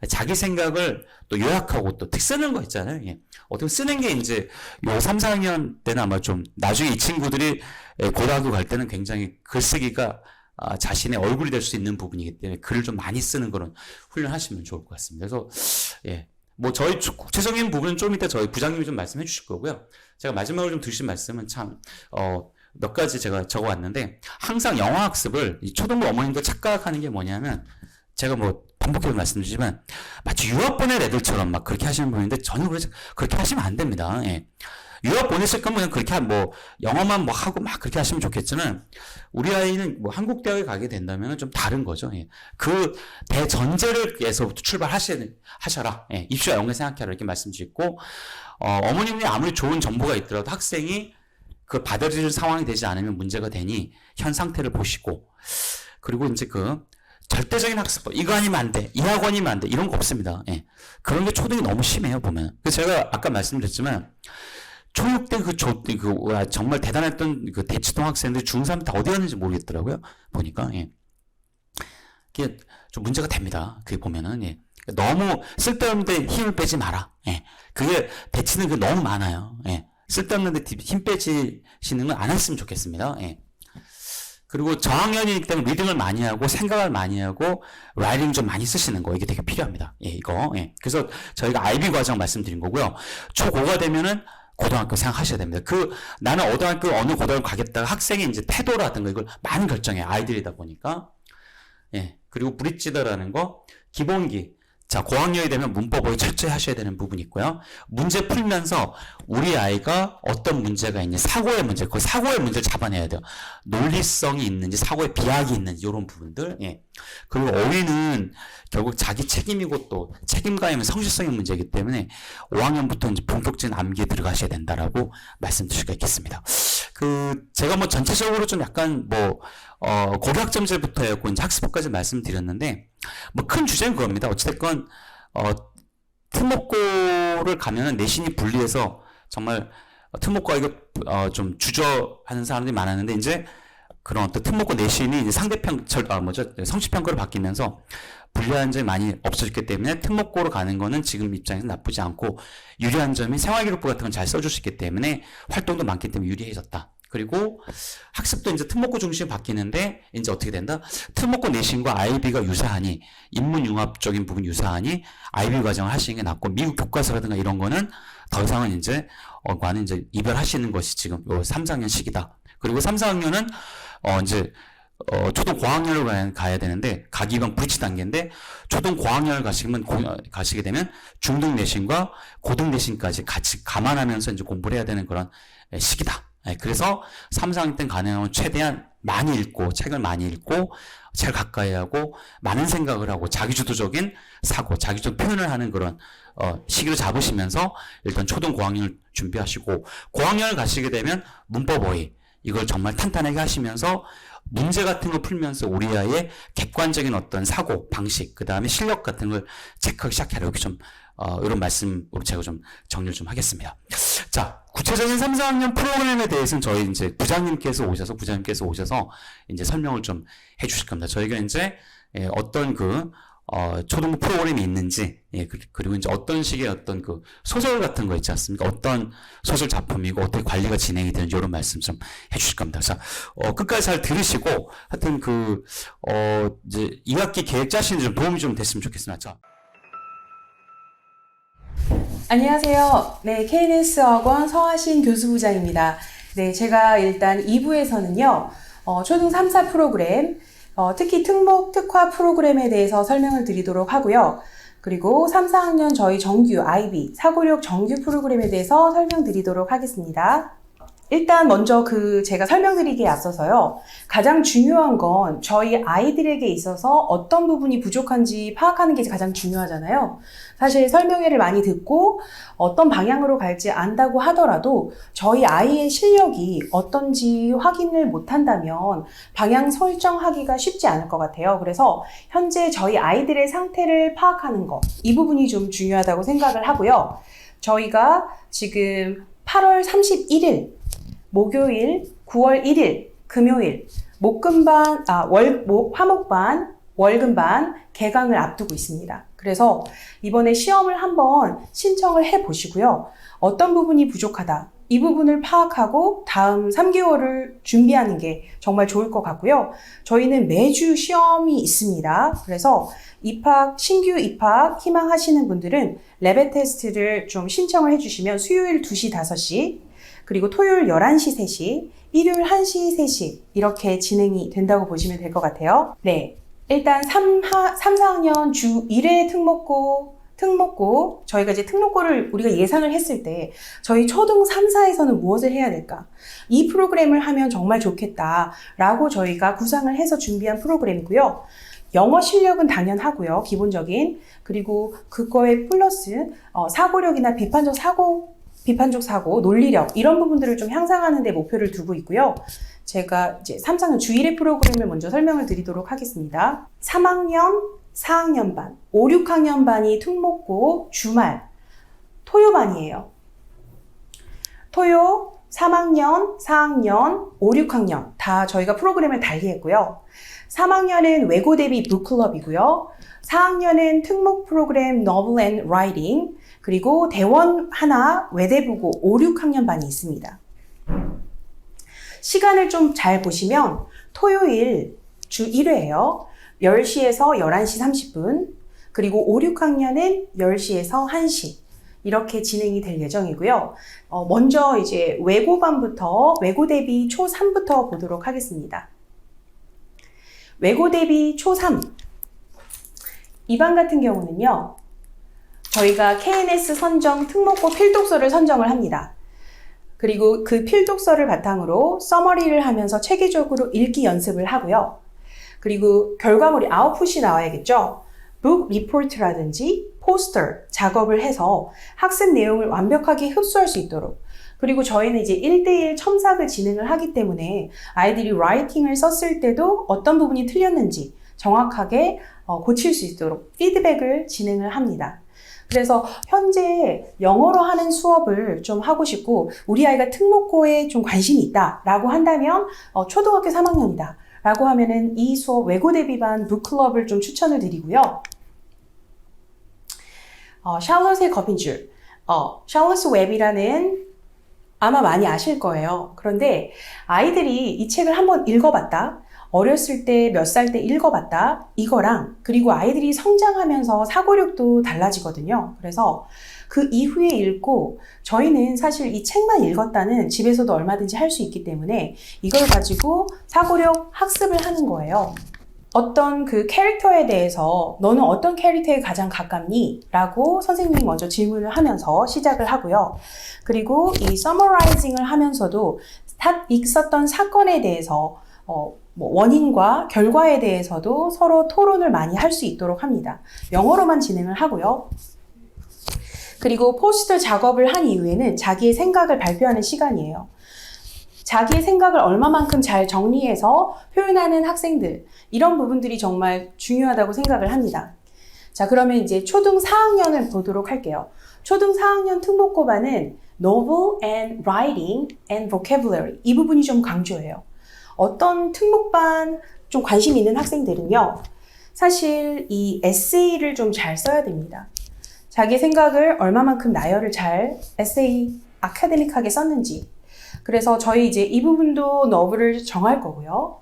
자기 생각을 또 요약하고 또 쓰는 거 있잖아요. 어떻게 쓰는 게 이제 요 3, 4학년 때는 아마 좀 나중에 이 친구들이 고등학교 갈 때는 굉장히 글쓰기가 자신의 얼굴이 될 수 있는 부분이기 때문에 글을 좀 많이 쓰는 그런 훈련하시면 좋을 것 같습니다. 그래서, 뭐 저희 구체적인 부분은 좀 이따 저희 부장님이 좀 말씀해 주실 거고요. 제가 마지막으로 좀 드릴 말씀은 참, 몇 가지 제가 적어 왔는데, 항상 영어 학습을 초등부 어머님들 착각하는 게 뭐냐면, 제가 뭐 반복해서 말씀드리지만, 마치 유학 보낼 애들처럼 막 그렇게 하시는 분인데, 전혀 그렇게 하시면 안 됩니다. 유학 보냈을 거면 그냥 그렇게 뭐, 영어만 뭐 하고 막 그렇게 하시면 좋겠지만, 우리 아이는 뭐 한국 대학에 가게 된다면 좀 다른 거죠. 그 대전제를에서부터 출발하셔라. 입시와 연계 생각해라. 이렇게 말씀드리고, 어머님이 아무리 좋은 정보가 있더라도 학생이 그 받아들일 상황이 되지 않으면 문제가 되니 현 상태를 보시고 그리고 이제 절대적인 학습법 이거 아니면 안 돼 이 학원이면 안 돼 이런 거 없습니다. 그런 게 초등이 너무 심해요 보면. 그래서 제가 아까 말씀드렸지만 초6 때 정말 대단했던 대치동 학생들 중3 때 어디 갔는지 모르겠더라고요 보니까. 그게 좀 문제가 됩니다. 그게 보면은 너무 쓸데없는 데 힘을 빼지 마라. 그게 대치는 너무 많아요. 쓸데없는 데 힘 빼시는 건 안 했으면 좋겠습니다. 그리고 저학년이기 때문에 리딩을 많이 하고 생각을 많이 하고 라이팅 좀 많이 쓰시는 거 이게 되게 필요합니다. 이거. 그래서 저희가 IB 과정 말씀드린 거고요. 초5가 되면은 고등학교 생각하셔야 됩니다. 나는 어느 고등학교 가겠다가 학생의 이제 태도라든가 이걸 많이 결정해요. 아이들이다 보니까. 그리고 브릿지더라는 거 기본기. 자, 고학년이 되면 문법을 철저히 하셔야 되는 부분이 있고요. 문제 풀면서 우리 아이가 어떤 문제가 있는지, 사고의 문제를 잡아내야 돼요. 논리성이 있는지, 사고의 비약이 있는지, 이런 부분들. 그리고 어휘는 결국 자기 책임이고 또 책임감이면 성실성의 문제이기 때문에 5학년부터 이제 본격적인 암기에 들어가셔야 된다라고 말씀드릴 수가 있겠습니다. 제가 뭐 전체적으로 좀 약간 고교학점제부터 해갖고 이제 학습법까지 말씀드렸는데, 뭐 큰 주제는 그겁니다. 어찌됐건, 특목고를 가면은 내신이 분리해서 정말 특목고가 이거, 좀 주저하는 사람들이 많았는데, 이제 그런 어떤 특목고 내신이 이제 성취평가로 바뀌면서 불리한 점이 많이 없어졌기 때문에 특목고로 가는 거는 지금 입장에서 나쁘지 않고, 유리한 점이 생활기록부 같은 건 잘 써줄 수 있기 때문에 활동도 많기 때문에 유리해졌다. 그리고 학습도 이제 특목고 중심으로 바뀌는데, 이제 어떻게 된다? 특목고 내신과 IB가 유사하니, 인문융합적인 부분이 유사하니 IB 과정을 하시는 게 낫고, 미국 교과서라든가 이런 거는 더 이상은 이제 과는 이제 이별하시는 것이 지금 요 3, 4학년 시기다. 그리고 3, 4학년은 이제 초등 고학년으로 가야 되는데, 가기방 브릿지 단계인데, 초등 고학년을 가시게 되면 중등 내신과 고등 내신까지 같이 감안하면서 이제 공부를 해야 되는 그런 시기다. 그래서 3, 4학년 때는 가능하면 최대한 많이 읽고, 책을 많이 읽고, 책 가까이 하고, 많은 생각을 하고, 자기주도적인 사고, 자기주도 표현을 하는 그런 시기를 잡으시면서 일단 초등 고학년을 준비하시고, 고학년을 가시게 되면 문법 어휘, 이걸 정말 탄탄하게 하시면서 문제 같은 거 풀면서 우리 아이의 객관적인 어떤 사고, 방식, 그 다음에 실력 같은 걸 체크하기 시작해라. 이렇게 좀, 이런 말씀으로 제가 좀 정리를 좀 하겠습니다. 자, 구체적인 3, 4학년 프로그램에 대해서는 저희 이제 부장님께서 오셔서 이제 설명을 좀 해주실 겁니다. 저희가 이제 어떤 초등부 프로그램이 있는지, 그리고 이제 어떤 식의 어떤 소설 같은 거 있지 않습니까? 어떤 소설 작품이고 어떻게 관리가 진행이 되는지 이런 말씀 좀 해주실 겁니다. 자, 끝까지 잘 들으시고, 하여튼 이제 2학기 계획 짜시는 데 좀 도움이 좀 됐으면 좋겠습니다. 자. 안녕하세요. 네, KNS학원 서하신 교수부장입니다. 네, 제가 일단 2부에서는요, 초등 3, 4 프로그램, 특히 특목, 특화 프로그램에 대해서 설명을 드리도록 하고요. 그리고 3, 4학년 저희 정규 IB, 사고력 정규 프로그램에 대해서 설명드리도록 하겠습니다. 일단 먼저 제가 설명드리기에 앞서서요. 가장 중요한 건 저희 아이들에게 있어서 어떤 부분이 부족한지 파악하는 게 가장 중요하잖아요. 사실 설명회를 많이 듣고 어떤 방향으로 갈지 안다고 하더라도 저희 아이의 실력이 어떤지 확인을 못한다면 방향 설정하기가 쉽지 않을 것 같아요. 그래서 현재 저희 아이들의 상태를 파악하는 것, 이 부분이 좀 중요하다고 생각을 하고요. 저희가 지금 8월 31일 목요일, 9월 1일 금요일 화목반, 월금반 개강을 앞두고 있습니다. 그래서 이번에 시험을 한번 신청을 해 보시고요. 어떤 부분이 부족하다, 이 부분을 파악하고 다음 3개월을 준비하는 게 정말 좋을 것 같고요. 저희는 매주 시험이 있습니다. 그래서 신규 입학 희망하시는 분들은 레벨 테스트를 좀 신청을 해주시면 수요일 2시, 5시, 그리고 토요일 11시, 3시, 일요일 1시, 3시 이렇게 진행이 된다고 보시면 될 것 같아요. 네, 일단 3, 4학년 주 1회 특목고, 저희가 이제 특목고를 우리가 예상을 했을 때 저희 초등 3, 4에서는 무엇을 해야 될까? 이 프로그램을 하면 정말 좋겠다라고 저희가 구상을 해서 준비한 프로그램이고요. 영어 실력은 당연하고요, 기본적인. 그리고 그거에 플러스 사고력이나 비판적 사고, 논리력 이런 부분들을 좀 향상하는 데 목표를 두고 있고요. 제가 이제 3, 4학년 주 1회 프로그램을 먼저 설명을 드리도록 하겠습니다. 3학년, 4학년 반, 5, 6학년 반이 특목고 주말 토요반이에요. 토요 3학년, 4학년, 5, 6학년 다 저희가 프로그램을 달리했고요. 3학년은 외고 대비 북클럽이고요. 4학년은 특목 프로그램 노블 앤 라이팅, 그리고 대원 하나, 외대부고 5, 6학년 반이 있습니다. 시간을 좀 잘 보시면 토요일 주 1회예요. 10시에서 11시 30분, 그리고 5, 6학년은 10시에서 1시 이렇게 진행이 될 예정이고요. 먼저 이제 외고반부터 외고 대비 초3부터 보도록 하겠습니다. 외고 대비 초3 이 반 같은 경우는요. 저희가 KNS 선정 특목고 필독서를 선정을 합니다. 그리고 그 필독서를 바탕으로 서머리를 하면서 체계적으로 읽기 연습을 하고요. 그리고 결과물이 아웃풋이 나와야겠죠. 북 리포트라든지 포스터 작업을 해서 학습 내용을 완벽하게 흡수할 수 있도록, 그리고 저희는 이제 1대1 첨삭을 진행을 하기 때문에 아이들이 라이팅을 썼을 때도 어떤 부분이 틀렸는지 정확하게 고칠 수 있도록 피드백을 진행을 합니다. 그래서 현재 영어로 하는 수업을 좀 하고 싶고 우리 아이가 특목고에 좀 관심이 있다라고 한다면 초등학교 3학년이다 라고 하면은 이 수업 외고 대비반 북클럽을 좀 추천을 드리고요. 샬롯의 거빈줄, 샬롯스 웹이라는 아마 많이 아실 거예요. 그런데 아이들이 이 책을 한번 읽어봤다. 어렸을 때 몇 살 때 읽어봤다. 이거랑 그리고 아이들이 성장하면서 사고력도 달라지거든요. 그래서 그 이후에 읽고 저희는 사실 이 책만 읽었다는 집에서도 얼마든지 할 수 있기 때문에 이걸 가지고 사고력 학습을 하는 거예요. 어떤 그 캐릭터에 대해서 너는 어떤 캐릭터에 가장 가깝니? 라고 선생님이 먼저 질문을 하면서 시작을 하고요. 그리고 이 서머라이징을 하면서도 있었던 사건에 대해서 원인과 결과에 대해서도 서로 토론을 많이 할 수 있도록 합니다. 영어로만 진행을 하고요. 그리고 포스터 작업을 한 이후에는 자기의 생각을 발표하는 시간이에요. 자기의 생각을 얼마만큼 잘 정리해서 표현하는 학생들, 이런 부분들이 정말 중요하다고 생각을 합니다. 자, 그러면 이제 초등 4학년을 보도록 할게요. 초등 4학년 특목고반은 Novel and Writing and Vocabulary, 이 부분이 좀 강조해요. 어떤 특목반 좀 관심 있는 학생들은요, 사실 이 에세이를 좀 잘 써야 됩니다. 자기 생각을 얼마만큼 나열을 잘 에세이 아카데믹하게 썼는지. 그래서 저희 이제 이 부분도 너브를 정할 거고요.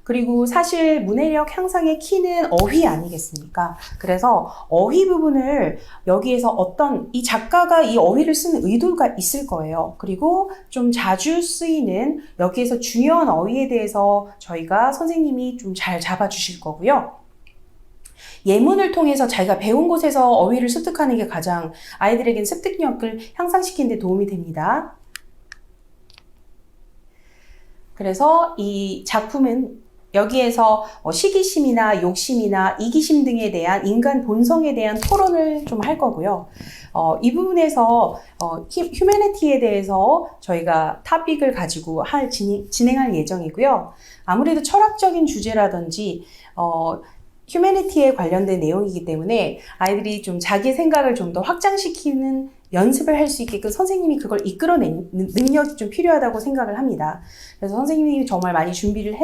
그리고 사실 문해력 향상의 키는 어휘 아니겠습니까? 그래서 어휘 부분을 여기에서 어떤 이 작가가 이 어휘를 쓰는 의도가 있을 거예요. 그리고 좀 자주 쓰이는 여기에서 중요한 어휘에 대해서 저희가 선생님이 좀 잘 잡아주실 거고요. 예문을 통해서 자기가 배운 곳에서 어휘를 습득하는 게 가장 아이들에겐 습득력을 향상시키는 데 도움이 됩니다. 그래서 이 작품은 여기에서 시기심이나 욕심이나 이기심 등에 대한 인간 본성에 대한 토론을 좀 할 거고요. 이 부분에서 휴머니티에 대해서 저희가 토픽을 가지고 진행할 예정이고요. 아무래도 철학적인 주제라든지 휴머니티에 관련된 내용이기 때문에 아이들이 좀 자기 생각을 좀 더 확장시키는 연습을 할 수 있게끔 선생님이 그걸 이끌어내는 능력이 좀 필요하다고 생각을 합니다. 그래서 선생님이 정말 많이 준비를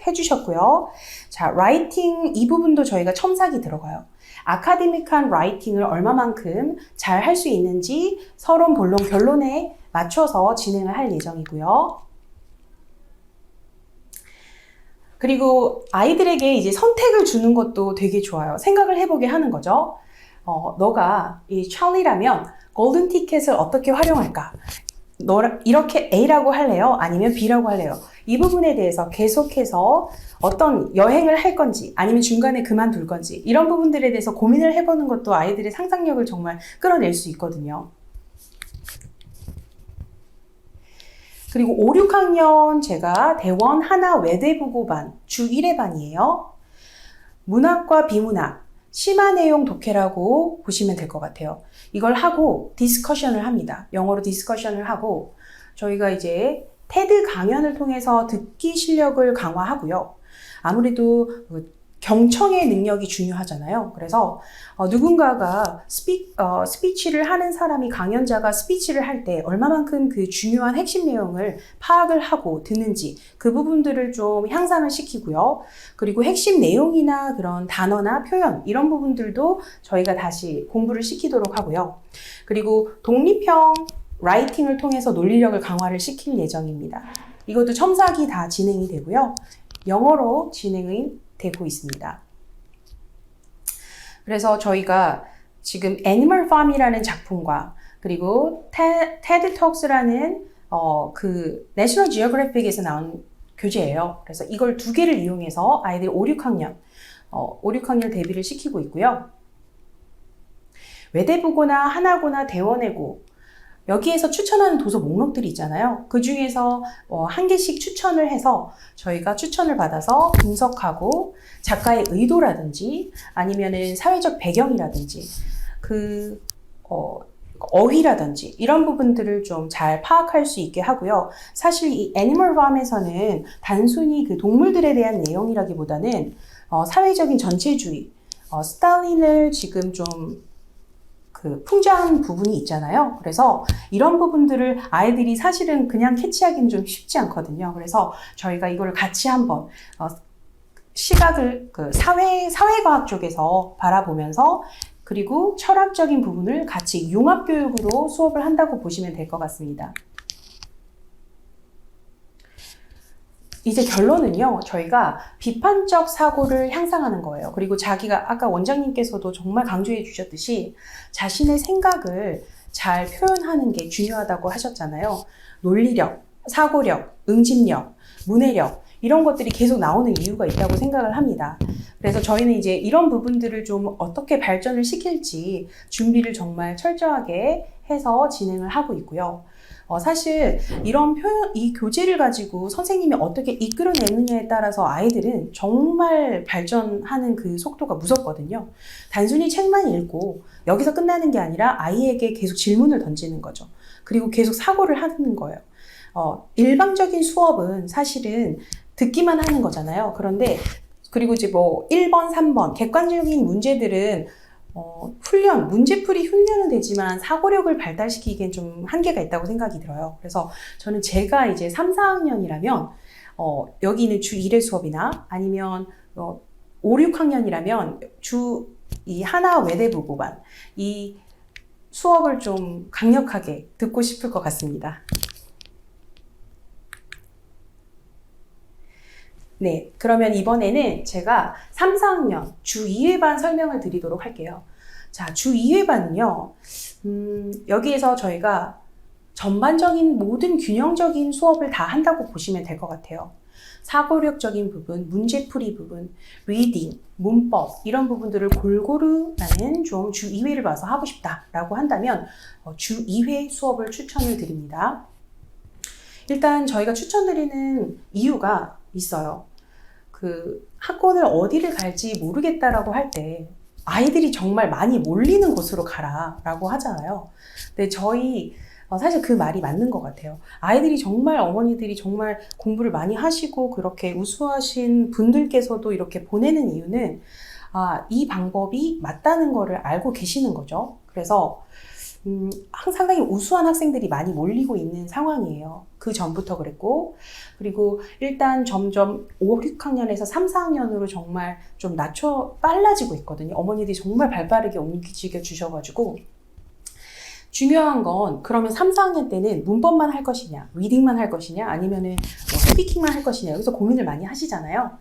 해주셨고요. 자, 라이팅 이 부분도 저희가 첨삭이 들어가요. 아카데믹한 라이팅을 얼마만큼 잘 할 수 있는지 서론, 본론, 결론에 맞춰서 진행을 할 예정이고요. 그리고 아이들에게 이제 선택을 주는 것도 되게 좋아요. 생각을 해보게 하는 거죠. 너가 이 찰리라면 골든 티켓을 어떻게 활용할까? 이렇게 A라고 할래요? 아니면 B라고 할래요? 이 부분에 대해서 계속해서 어떤 여행을 할 건지 아니면 중간에 그만둘 건지 이런 부분들에 대해서 고민을 해보는 것도 아이들의 상상력을 정말 끌어낼 수 있거든요. 그리고 5, 6학년 제가 대원 하나 외대부고반 주 1회 반이에요. 문학과 비문학, 심화 내용 독해라고 보시면 될 것 같아요. 이걸 하고 디스커션을 합니다. 영어로 디스커션을 하고 저희가 이제 테드 강연을 통해서 듣기 실력을 강화하고요. 아무래도 경청의 능력이 중요하잖아요. 그래서 누군가가 스피치를 하는 사람이 강연자가 스피치를 할 때 얼마만큼 그 중요한 핵심 내용을 파악을 하고 듣는지 그 부분들을 좀 향상을 시키고요. 그리고 핵심 내용이나 그런 단어나 표현 이런 부분들도 저희가 다시 공부를 시키도록 하고요. 그리고 독립형 라이팅을 통해서 논리력을 강화를 시킬 예정입니다. 이것도 첨삭이 다 진행이 되고요. 영어로 진행이 되고 있습니다. 그래서 저희가 지금 애니멀 팜이라는 작품과 그리고 테드 톡스라는 그 내셔널 지오그래픽에서 나온 교재예요. 그래서 이걸 두 개를 이용해서 아이들 5, 6학년 대비를 시키고 있고요. 외대부고나 하나고나 대원외고 여기에서 추천하는 도서 목록들이 있잖아요. 그 중에서 한 개씩 추천을 해서 저희가 추천을 받아서 분석하고 작가의 의도라든지 아니면은 사회적 배경이라든지 그 어휘라든지 이런 부분들을 좀 잘 파악할 수 있게 하고요. 사실 이 애니멀 팜에서는 단순히 그 동물들에 대한 내용이라기보다는 사회적인 전체주의, 스탈린을 지금 좀 풍자한 부분이 있잖아요. 그래서 이런 부분들을 아이들이 사실은 그냥 캐치하기는 좀 쉽지 않거든요. 그래서 저희가 이걸 같이 한번 시각을 사회과학 쪽에서 바라보면서 그리고 철학적인 부분을 같이 융합교육으로 수업을 한다고 보시면 될 것 같습니다. 이제 결론은요, 저희가 비판적 사고를 향상하는 거예요. 그리고 자기가 아까 원장님께서도 정말 강조해 주셨듯이 자신의 생각을 잘 표현하는 게 중요하다고 하셨잖아요. 논리력, 사고력, 응집력, 문해력, 이런 것들이 계속 나오는 이유가 있다고 생각을 합니다. 그래서 저희는 이제 이런 부분들을 좀 어떻게 발전을 시킬지 준비를 정말 철저하게 해서 진행을 하고 있고요. 사실 이런 이 교재를 가지고 선생님이 어떻게 이끌어내느냐에 따라서 아이들은 정말 발전하는 그 속도가 무섭거든요. 단순히 책만 읽고 여기서 끝나는 게 아니라 아이에게 계속 질문을 던지는 거죠. 그리고 계속 사고를 하는 거예요. 일방적인 수업은 사실은 듣기만 하는 거잖아요. 그런데 그리고 이제 뭐 1번, 3번 객관적인 문제들은 문제풀이 훈련은 되지만 사고력을 발달시키기엔 좀 한계가 있다고 생각이 들어요. 그래서 저는 제가 이제 3, 4학년이라면, 여기 있는 주 1회 수업이나 아니면, 5, 6학년이라면 이 하나 외대부고반, 이 수업을 좀 강력하게 듣고 싶을 것 같습니다. 네, 그러면 이번에는 제가 3, 4학년 주 2회반 설명을 드리도록 할게요. 자, 주 2회반은요, 여기에서 저희가 전반적인 모든 균형적인 수업을 다 한다고 보시면 될 것 같아요. 사고력적인 부분, 문제풀이 부분, 리딩, 문법 이런 부분들을 골고루 나는 좀 주 2회를 봐서 하고 싶다라고 한다면 주 2회 수업을 추천을 드립니다. 일단 저희가 추천드리는 이유가 있어요. 학원을 어디를 갈지 모르겠다라고 할 때 아이들이 정말 많이 몰리는 곳으로 가라라고 하잖아요. 근데 저희 사실 그 말이 맞는 것 같아요. 아이들이 정말 어머니들이 정말 공부를 많이 하시고 그렇게 우수하신 분들께서도 이렇게 보내는 이유는 이 방법이 맞다는 거를 알고 계시는 거죠. 그래서 상당히 우수한 학생들이 많이 몰리고 있는 상황이에요. 그 전부터 그랬고, 그리고 일단 점점 5, 6학년에서 3, 4학년으로 정말 좀 빨라지고 있거든요. 어머니들이 정말 발빠르게 움직여 주셔가지고, 중요한 건 그러면 3, 4학년 때는 문법만 할 것이냐, 리딩만 할 것이냐, 아니면은 스피킹만 할 것이냐, 여기서 고민을 많이 하시잖아요.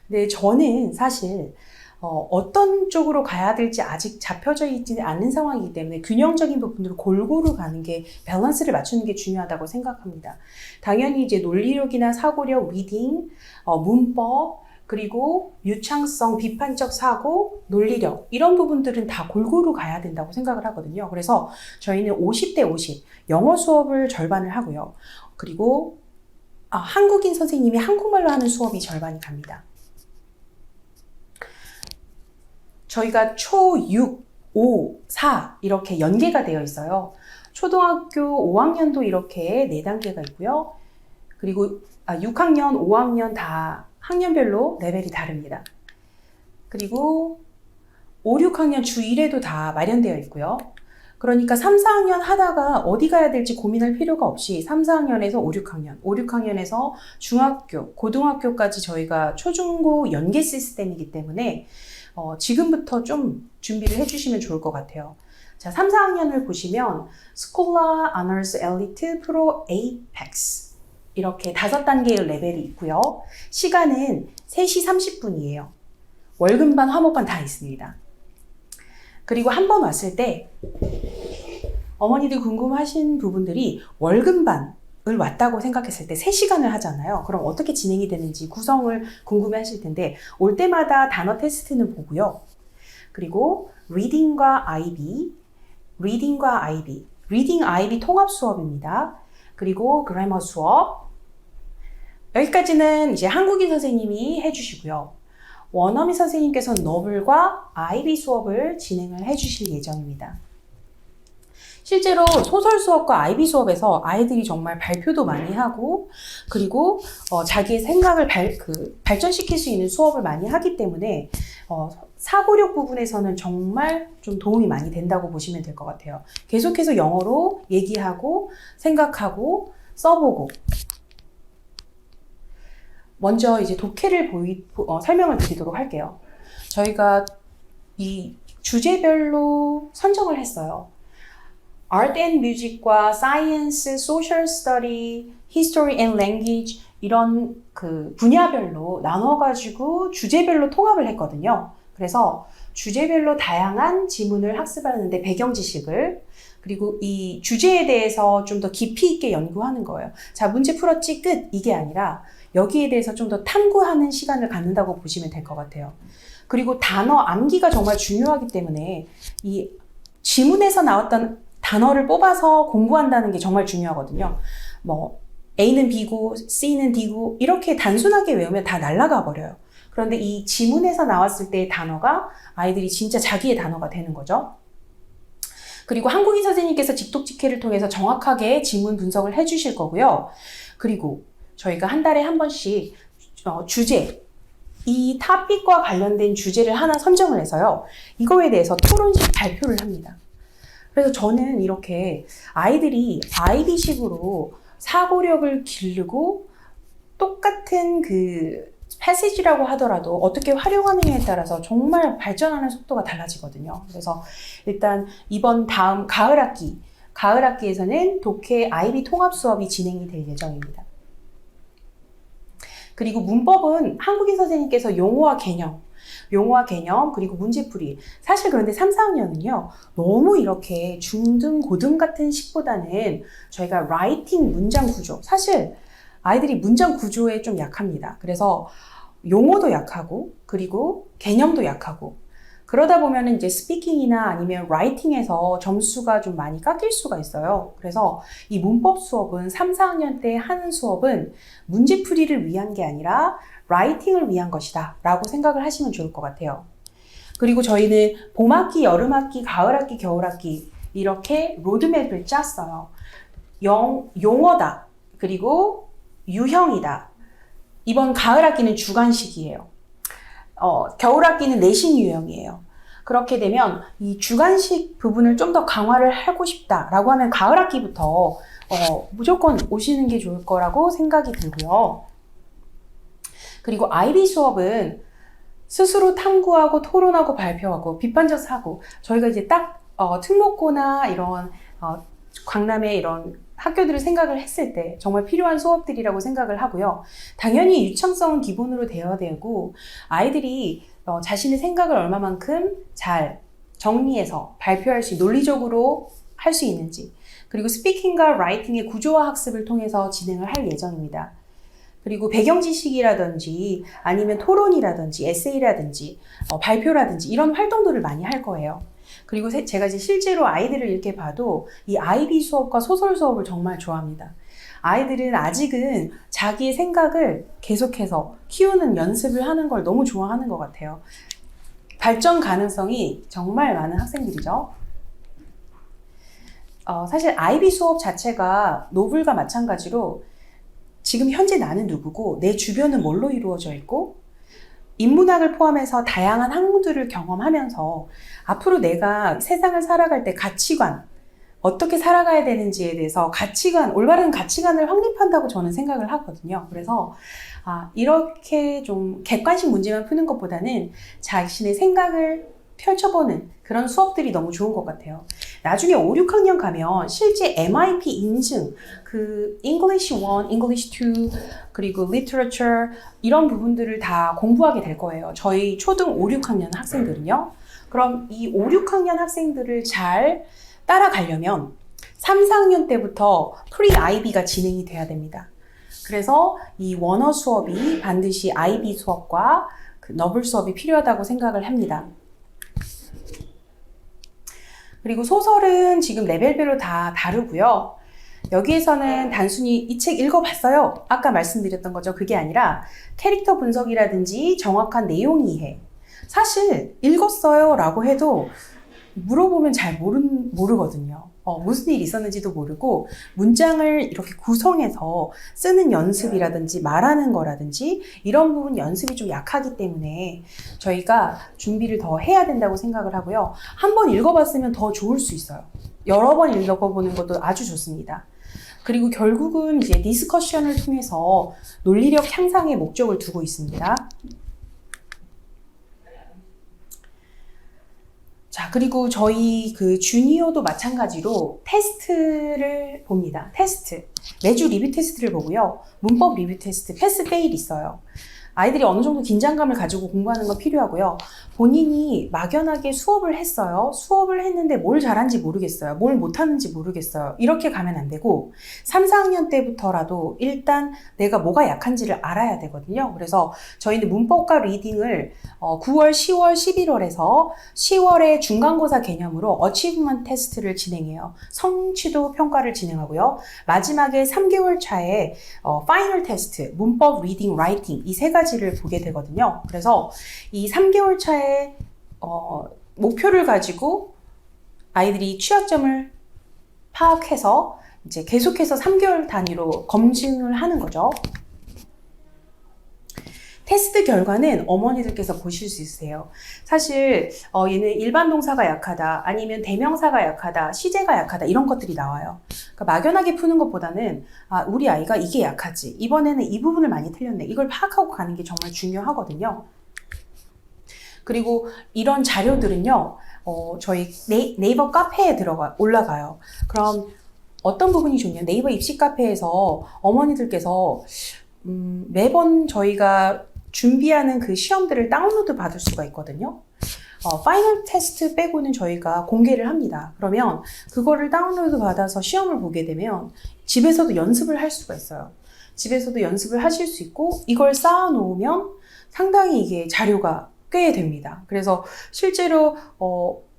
근데 저는 사실 어떤 쪽으로 가야 될지 아직 잡혀져 있지 않은 상황이기 때문에 균형적인 부분으로 골고루 가는 게 밸런스를 맞추는 게 중요하다고 생각합니다. 당연히 이제 논리력이나 사고력, 리딩, 문법, 그리고 유창성, 비판적 사고, 논리력 이런 부분들은 다 골고루 가야 된다고 생각을 하거든요. 그래서 저희는 50대 50 영어 수업을 절반을 하고요. 그리고 한국인 선생님이 한국말로 하는 수업이 절반이 갑니다. 저희가 초 6, 5, 4 이렇게 연계가 되어 있어요. 초등학교 5학년도 이렇게 4단계가 있고요. 그리고 6학년, 5학년 다 학년별로 레벨이 다릅니다. 그리고 5, 6학년 주 1회도 다 마련되어 있고요. 그러니까 3, 4학년 하다가 어디 가야 될지 고민할 필요가 없이 3, 4학년에서 5, 6학년, 5, 6학년에서 중학교, 고등학교까지 저희가 초중고 연계 시스템이기 때문에 지금부터 좀 준비를 해주시면 좋을 것 같아요. 자, 3, 4학년을 보시면 스콜라, 아너스, 엘리트, 프로, 에이펙스 이렇게 5단계의 레벨이 있고요. 시간은 3시 30분이에요. 월급반, 화목반 다 있습니다. 그리고 한 번 왔을 때 어머니들 궁금하신 부분들이 월급반을 왔다고 생각했을 때 3시간을 하잖아요. 그럼 어떻게 진행이 되는지 구성을 궁금해 하실 텐데 올 때마다 단어 테스트는 보고요. 그리고 리딩과 IB, 리딩 IB 통합 수업입니다. 그리고 그래머 수업 여기까지는 이제 한국인 선생님이 해주시고요. 원어민 선생님께서는 너블과 IB 수업을 진행을 해주실 예정입니다. 실제로 소설 수업과 IB 수업에서 아이들이 정말 발표도 많이 하고 그리고 자기의 생각을 발전시킬 수 있는 수업을 많이 하기 때문에 사고력 부분에서는 정말 좀 도움이 많이 된다고 보시면 될 것 같아요. 계속해서 영어로 얘기하고 생각하고 써보고. 먼저 이제 독해를 설명을 드리도록 할게요. 저희가 이 주제별로 선정을 했어요. Art and Music과 Science, Social Study, History and Language 이런 그 분야별로 나눠가지고 주제별로 통합을 했거든요. 그래서 주제별로 다양한 지문을 학습하는데 배경 지식을 그리고 이 주제에 대해서 좀 더 깊이 있게 연구하는 거예요. 자, 문제 풀었지 끝 이게 아니라 여기에 대해서 좀 더 탐구하는 시간을 갖는다고 보시면 될 것 같아요. 그리고 단어 암기가 정말 중요하기 때문에 이 지문에서 나왔던 단어를 뽑아서 공부한다는 게 정말 중요하거든요. 뭐 A는 B고 C는 D고 이렇게 단순하게 외우면 다 날아가 버려요. 그런데 이 지문에서 나왔을 때의 단어가 아이들이 진짜 자기의 단어가 되는 거죠. 그리고 한국인 선생님께서 직독직해를 통해서 정확하게 지문 분석을 해주실 거고요. 그리고 저희가 한 달에 한 번씩 주제, 이 토픽과 관련된 주제를 하나 선정을 해서요. 이거에 대해서 토론식 발표를 합니다. 그래서 저는 이렇게 아이들이 IB식으로 사고력을 기르고 똑같은 그 패시지라고 하더라도 어떻게 활용하느냐에 따라서 정말 발전하는 속도가 달라지거든요. 그래서 일단 이번 다음 가을 학기에서는 독해 IB 통합 수업이 진행이 될 예정입니다. 그리고 문법은 한국인 선생님께서 용어와 개념 그리고 문제풀이 사실 그런데 3, 4학년은요 너무 이렇게 중등 고등 같은 식보다는 저희가 라이팅 문장 구조 사실 아이들이 문장 구조에 좀 약합니다. 그래서 용어도 약하고 그리고 개념도 약하고 그러다 보면 이제 스피킹이나 아니면 라이팅에서 점수가 좀 많이 깎일 수가 있어요. 그래서 이 문법 수업은 3, 4학년 때 하는 수업은 문제풀이를 위한 게 아니라 라이팅을 위한 것이다 라고 생각을 하시면 좋을 것 같아요. 그리고 저희는 봄학기, 여름학기, 가을학기, 겨울학기 이렇게 로드맵을 짰어요. 용어다. 그리고 유형이다. 이번 가을학기는 주관식이에요. 겨울학기는 내신 유형이에요. 그렇게 되면 이 주관식 부분을 좀 더 강화를 하고 싶다라고 하면 가을학기부터 무조건 오시는 게 좋을 거라고 생각이 들고요. 그리고 IB 수업은 스스로 탐구하고 토론하고 발표하고 비판적 사고 저희가 이제 딱 특목고나 이런 강남의 이런 학교들을 생각을 했을 때 정말 필요한 수업들이라고 생각을 하고요. 당연히 유창성은 기본으로 되어야 되고 아이들이 자신의 생각을 얼마만큼 잘 정리해서 발표할 수 논리적으로 할 수 있는지 그리고 스피킹과 라이팅의 구조화 학습을 통해서 진행을 할 예정입니다. 그리고 배경 지식이라든지 아니면 토론이라든지 에세이라든지 발표라든지 이런 활동들을 많이 할 거예요. 그리고 제가 이제 실제로 아이들을 이렇게 봐도 이 IB 수업과 소설 수업을 정말 좋아합니다. 아이들은 아직은 자기의 생각을 계속해서 키우는 연습을 하는 걸 너무 좋아하는 것 같아요. 발전 가능성이 정말 많은 학생들이죠. 사실 IB 수업 자체가 노블과 마찬가지로 지금 현재 나는 누구고 내 주변은 뭘로 이루어져 있고 인문학을 포함해서 다양한 학문들을 경험하면서 앞으로 내가 세상을 살아갈 때 가치관, 어떻게 살아가야 되는지에 대해서 올바른 가치관을 확립한다고 저는 생각을 하거든요. 그래서 이렇게 좀 객관식 문제만 푸는 것보다는 자신의 생각을 펼쳐보는 그런 수업들이 너무 좋은 것 같아요. 나중에 5, 6학년 가면 실제 MIP 인증, 그 English 1, English 2, 그리고 Literature 이런 부분들을 다 공부하게 될 거예요. 저희 초등 5, 6학년 학생들은요. 그럼 이 5, 6학년 학생들을 잘 따라가려면 3, 4학년 때부터 프리-IB가 진행이 돼야 됩니다. 그래서 이 원어 수업이 반드시 IB 수업과 그 너블 수업이 필요하다고 생각을 합니다. 그리고 소설은 지금 레벨별로 다 다르고요. 여기에서는 단순히 이 책 읽어봤어요. 아까 말씀드렸던 거죠. 그게 아니라 캐릭터 분석이라든지 정확한 내용 이해. 사실 읽었어요 라고 해도 물어보면 잘 모르거든요. 무슨 일이 있었는지도 모르고 문장을 이렇게 구성해서 쓰는 연습이라든지 말하는 거라든지 이런 부분 연습이 좀 약하기 때문에 저희가 준비를 더 해야 된다고 생각을 하고요. 한번 읽어봤으면 더 좋을 수 있어요. 여러 번 읽어보는 것도 아주 좋습니다. 그리고 결국은 이제 디스커션을 통해서 논리력 향상의 목적을 두고 있습니다. 자, 그리고 저희 그 주니어도 마찬가지로 테스트를 봅니다. 테스트. 매주 리뷰 테스트를 보고요. 문법 리뷰 테스트, 패스 페일이 있어요. 아이들이 어느 정도 긴장감을 가지고 공부하는 건 필요하고요. 본인이 막연하게 수업을 했어요. 수업을 했는데 뭘 잘한지 모르겠어요. 뭘 못하는지 모르겠어요. 이렇게 가면 안 되고 3, 4학년 때부터라도 일단 내가 뭐가 약한지를 알아야 되거든요. 그래서 저희는 문법과 리딩을 9월, 10월, 11월에서 10월에 중간고사 개념으로 어치브먼트 테스트를 진행해요. 성취도 평가를 진행하고요. 마지막에 3개월 차에 파이널 테스트, 문법, 리딩, 라이팅 이 세 가지를 보게 되거든요. 그래서 이 3개월 차에 목표를 가지고 아이들이 취약점을 파악해서 이제 계속해서 3개월 단위로 검증을 하는 거죠. 테스트 결과는 어머니들께서 보실 수 있으세요. 사실 얘는 일반 동사가 약하다, 아니면 대명사가 약하다, 시제가 약하다 이런 것들이 나와요. 그러니까 막연하게 푸는 것보다는 우리 아이가 이게 약하지, 이번에는 이 부분을 많이 틀렸네, 이걸 파악하고 가는 게 정말 중요하거든요. 그리고 이런 자료들은요, 저희 네이버 카페에 올라가요. 그럼 어떤 부분이 좋냐? 네이버 입시 카페에서 어머니들께서 매번 저희가 준비하는 그 시험들을 다운로드 받을 수가 있거든요. 파이널 테스트 빼고는 저희가 공개를 합니다. 그러면 그거를 다운로드 받아서 시험을 보게 되면 집에서도 연습을 할 수가 있어요. 집에서도 연습을 하실 수 있고 이걸 쌓아 놓으면 상당히 이게 자료가 꽤 됩니다. 그래서 실제로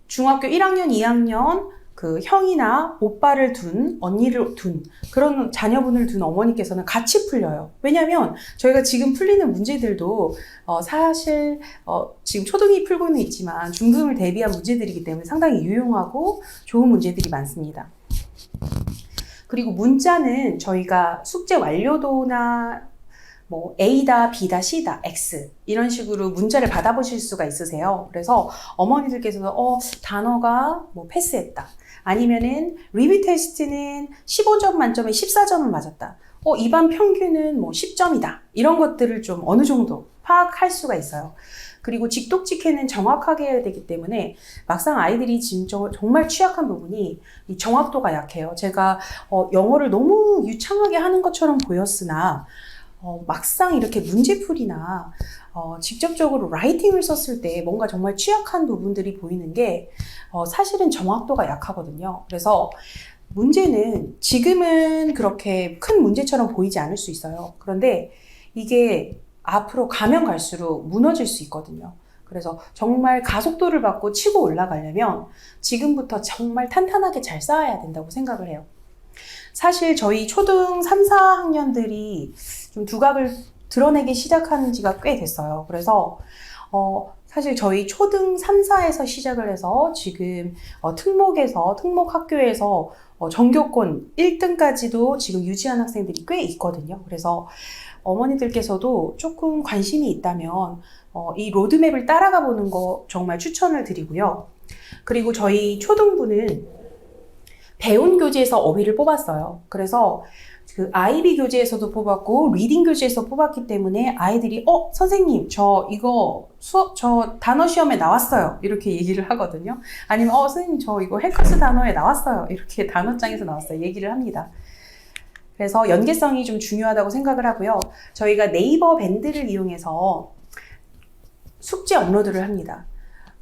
중학교 1학년, 2학년 그 형이나 오빠를 둔, 언니를 둔 그런 자녀분을 둔 어머니께서는 같이 풀려요. 왜냐하면 저희가 지금 풀리는 문제들도 사실 지금 초등이 풀고는 있지만 중등을 대비한 문제들이기 때문에 상당히 유용하고 좋은 문제들이 많습니다. 그리고 문자는 저희가 숙제 완료도나 뭐 A다, B다, C다, X 이런 식으로 문자를 받아보실 수가 있으세요. 그래서 어머니들께서도 단어가 뭐 패스했다, 아니면은 리뷰 테스트는 15점 만점에 14점을 맞았다, 이반 평균은 뭐 10점이다 이런 것들을 좀 어느 정도 파악할 수가 있어요. 그리고 직독직해는 정확하게 해야 되기 때문에 막상 아이들이 지금 정말 취약한 부분이 이 정확도가 약해요. 제가 영어를 너무 유창하게 하는 것처럼 보였으나 막상 이렇게 문제풀이나 직접적으로 라이팅을 썼을 때 뭔가 정말 취약한 부분들이 보이는 게 사실은 정확도가 약하거든요. 그래서 문제는 지금은 그렇게 큰 문제처럼 보이지 않을 수 있어요. 그런데 이게 앞으로 가면 갈수록 무너질 수 있거든요. 그래서 정말 가속도를 받고 치고 올라가려면 지금부터 정말 탄탄하게 잘 쌓아야 된다고 생각을 해요. 사실 저희 초등 3, 4학년들이 좀 두각을 드러내기 시작한 지가 꽤 됐어요. 그래서 사실 저희 초등 3, 4에서 시작을 해서 지금 특목 학교에서 전교권 1등까지도 지금 유지한 학생들이 꽤 있거든요. 그래서 어머니들께서도 조금 관심이 있다면 이 로드맵을 따라가 보는 거 정말 추천을 드리고요. 그리고 저희 초등부는 배운 교재에서 어휘를 뽑았어요. 그래서 그 IB 교재에서도 뽑았고 리딩 교재에서 뽑았기 때문에 아이들이 선생님 저 이거 저 단어 시험에 나왔어요 이렇게 얘기를 하거든요. 아니면 선생님 저 이거 해커스 단어에 나왔어요 이렇게 단어장에서 나왔어요 얘기를 합니다. 그래서 연계성이 좀 중요하다고 생각을 하고요. 저희가 네이버 밴드를 이용해서 숙제 업로드를 합니다.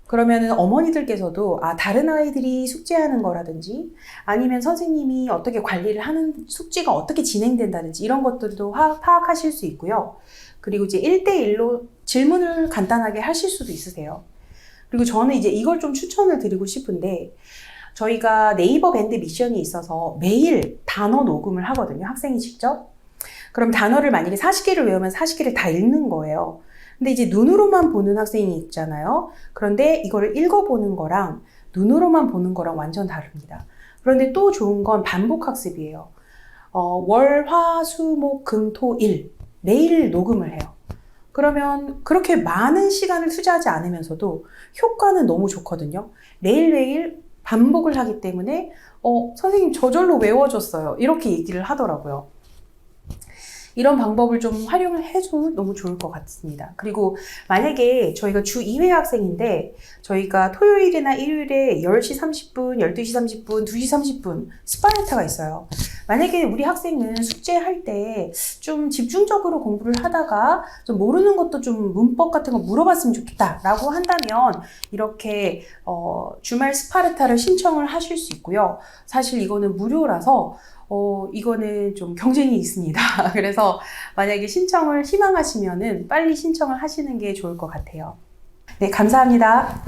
그러면은 어머니들께서도 다른 아이들이 숙제하는 거라든지 아니면 선생님이 어떻게 관리를 하는 숙제가 어떻게 진행된다든지 이런 것들도 파악하실 수 있고요. 그리고 이제 1대1로 질문을 간단하게 하실 수도 있으세요. 그리고 저는 이제 이걸 좀 추천을 드리고 싶은데 저희가 네이버 밴드 미션이 있어서 매일 단어 녹음을 하거든요. 학생이 직접. 그럼 단어를 만약에 40개를 외우면 40개를 다 읽는 거예요. 근데 이제 눈으로만 보는 학생이 있잖아요. 그런데 이거를 읽어보는 거랑 눈으로만 보는 거랑 완전 다릅니다. 그런데 또 좋은 건 반복 학습이에요. 월, 화, 수, 목, 금, 토, 일. 매일 녹음을 해요. 그러면 그렇게 많은 시간을 투자하지 않으면서도 효과는 너무 좋거든요. 매일매일 반복을 하기 때문에 선생님 저절로 외워졌어요. 이렇게 얘기를 하더라고요. 이런 방법을 좀 활용을 해주면 너무 좋을 것 같습니다. 그리고 만약에 저희가 주 2회 학생인데 저희가 토요일이나 일요일에 10시 30분, 12시 30분, 2시 30분 스파르타가 있어요. 만약에 우리 학생은 숙제할 때 좀 집중적으로 공부를 하다가 좀 모르는 것도 좀 문법 같은 거 물어봤으면 좋겠다라고 한다면 이렇게 주말 스파르타를 신청을 하실 수 있고요. 사실 이거는 무료라서 이거는 좀 경쟁이 있습니다. 그래서 만약에 신청을 희망하시면은 빨리 신청을 하시는 게 좋을 것 같아요. 네, 감사합니다.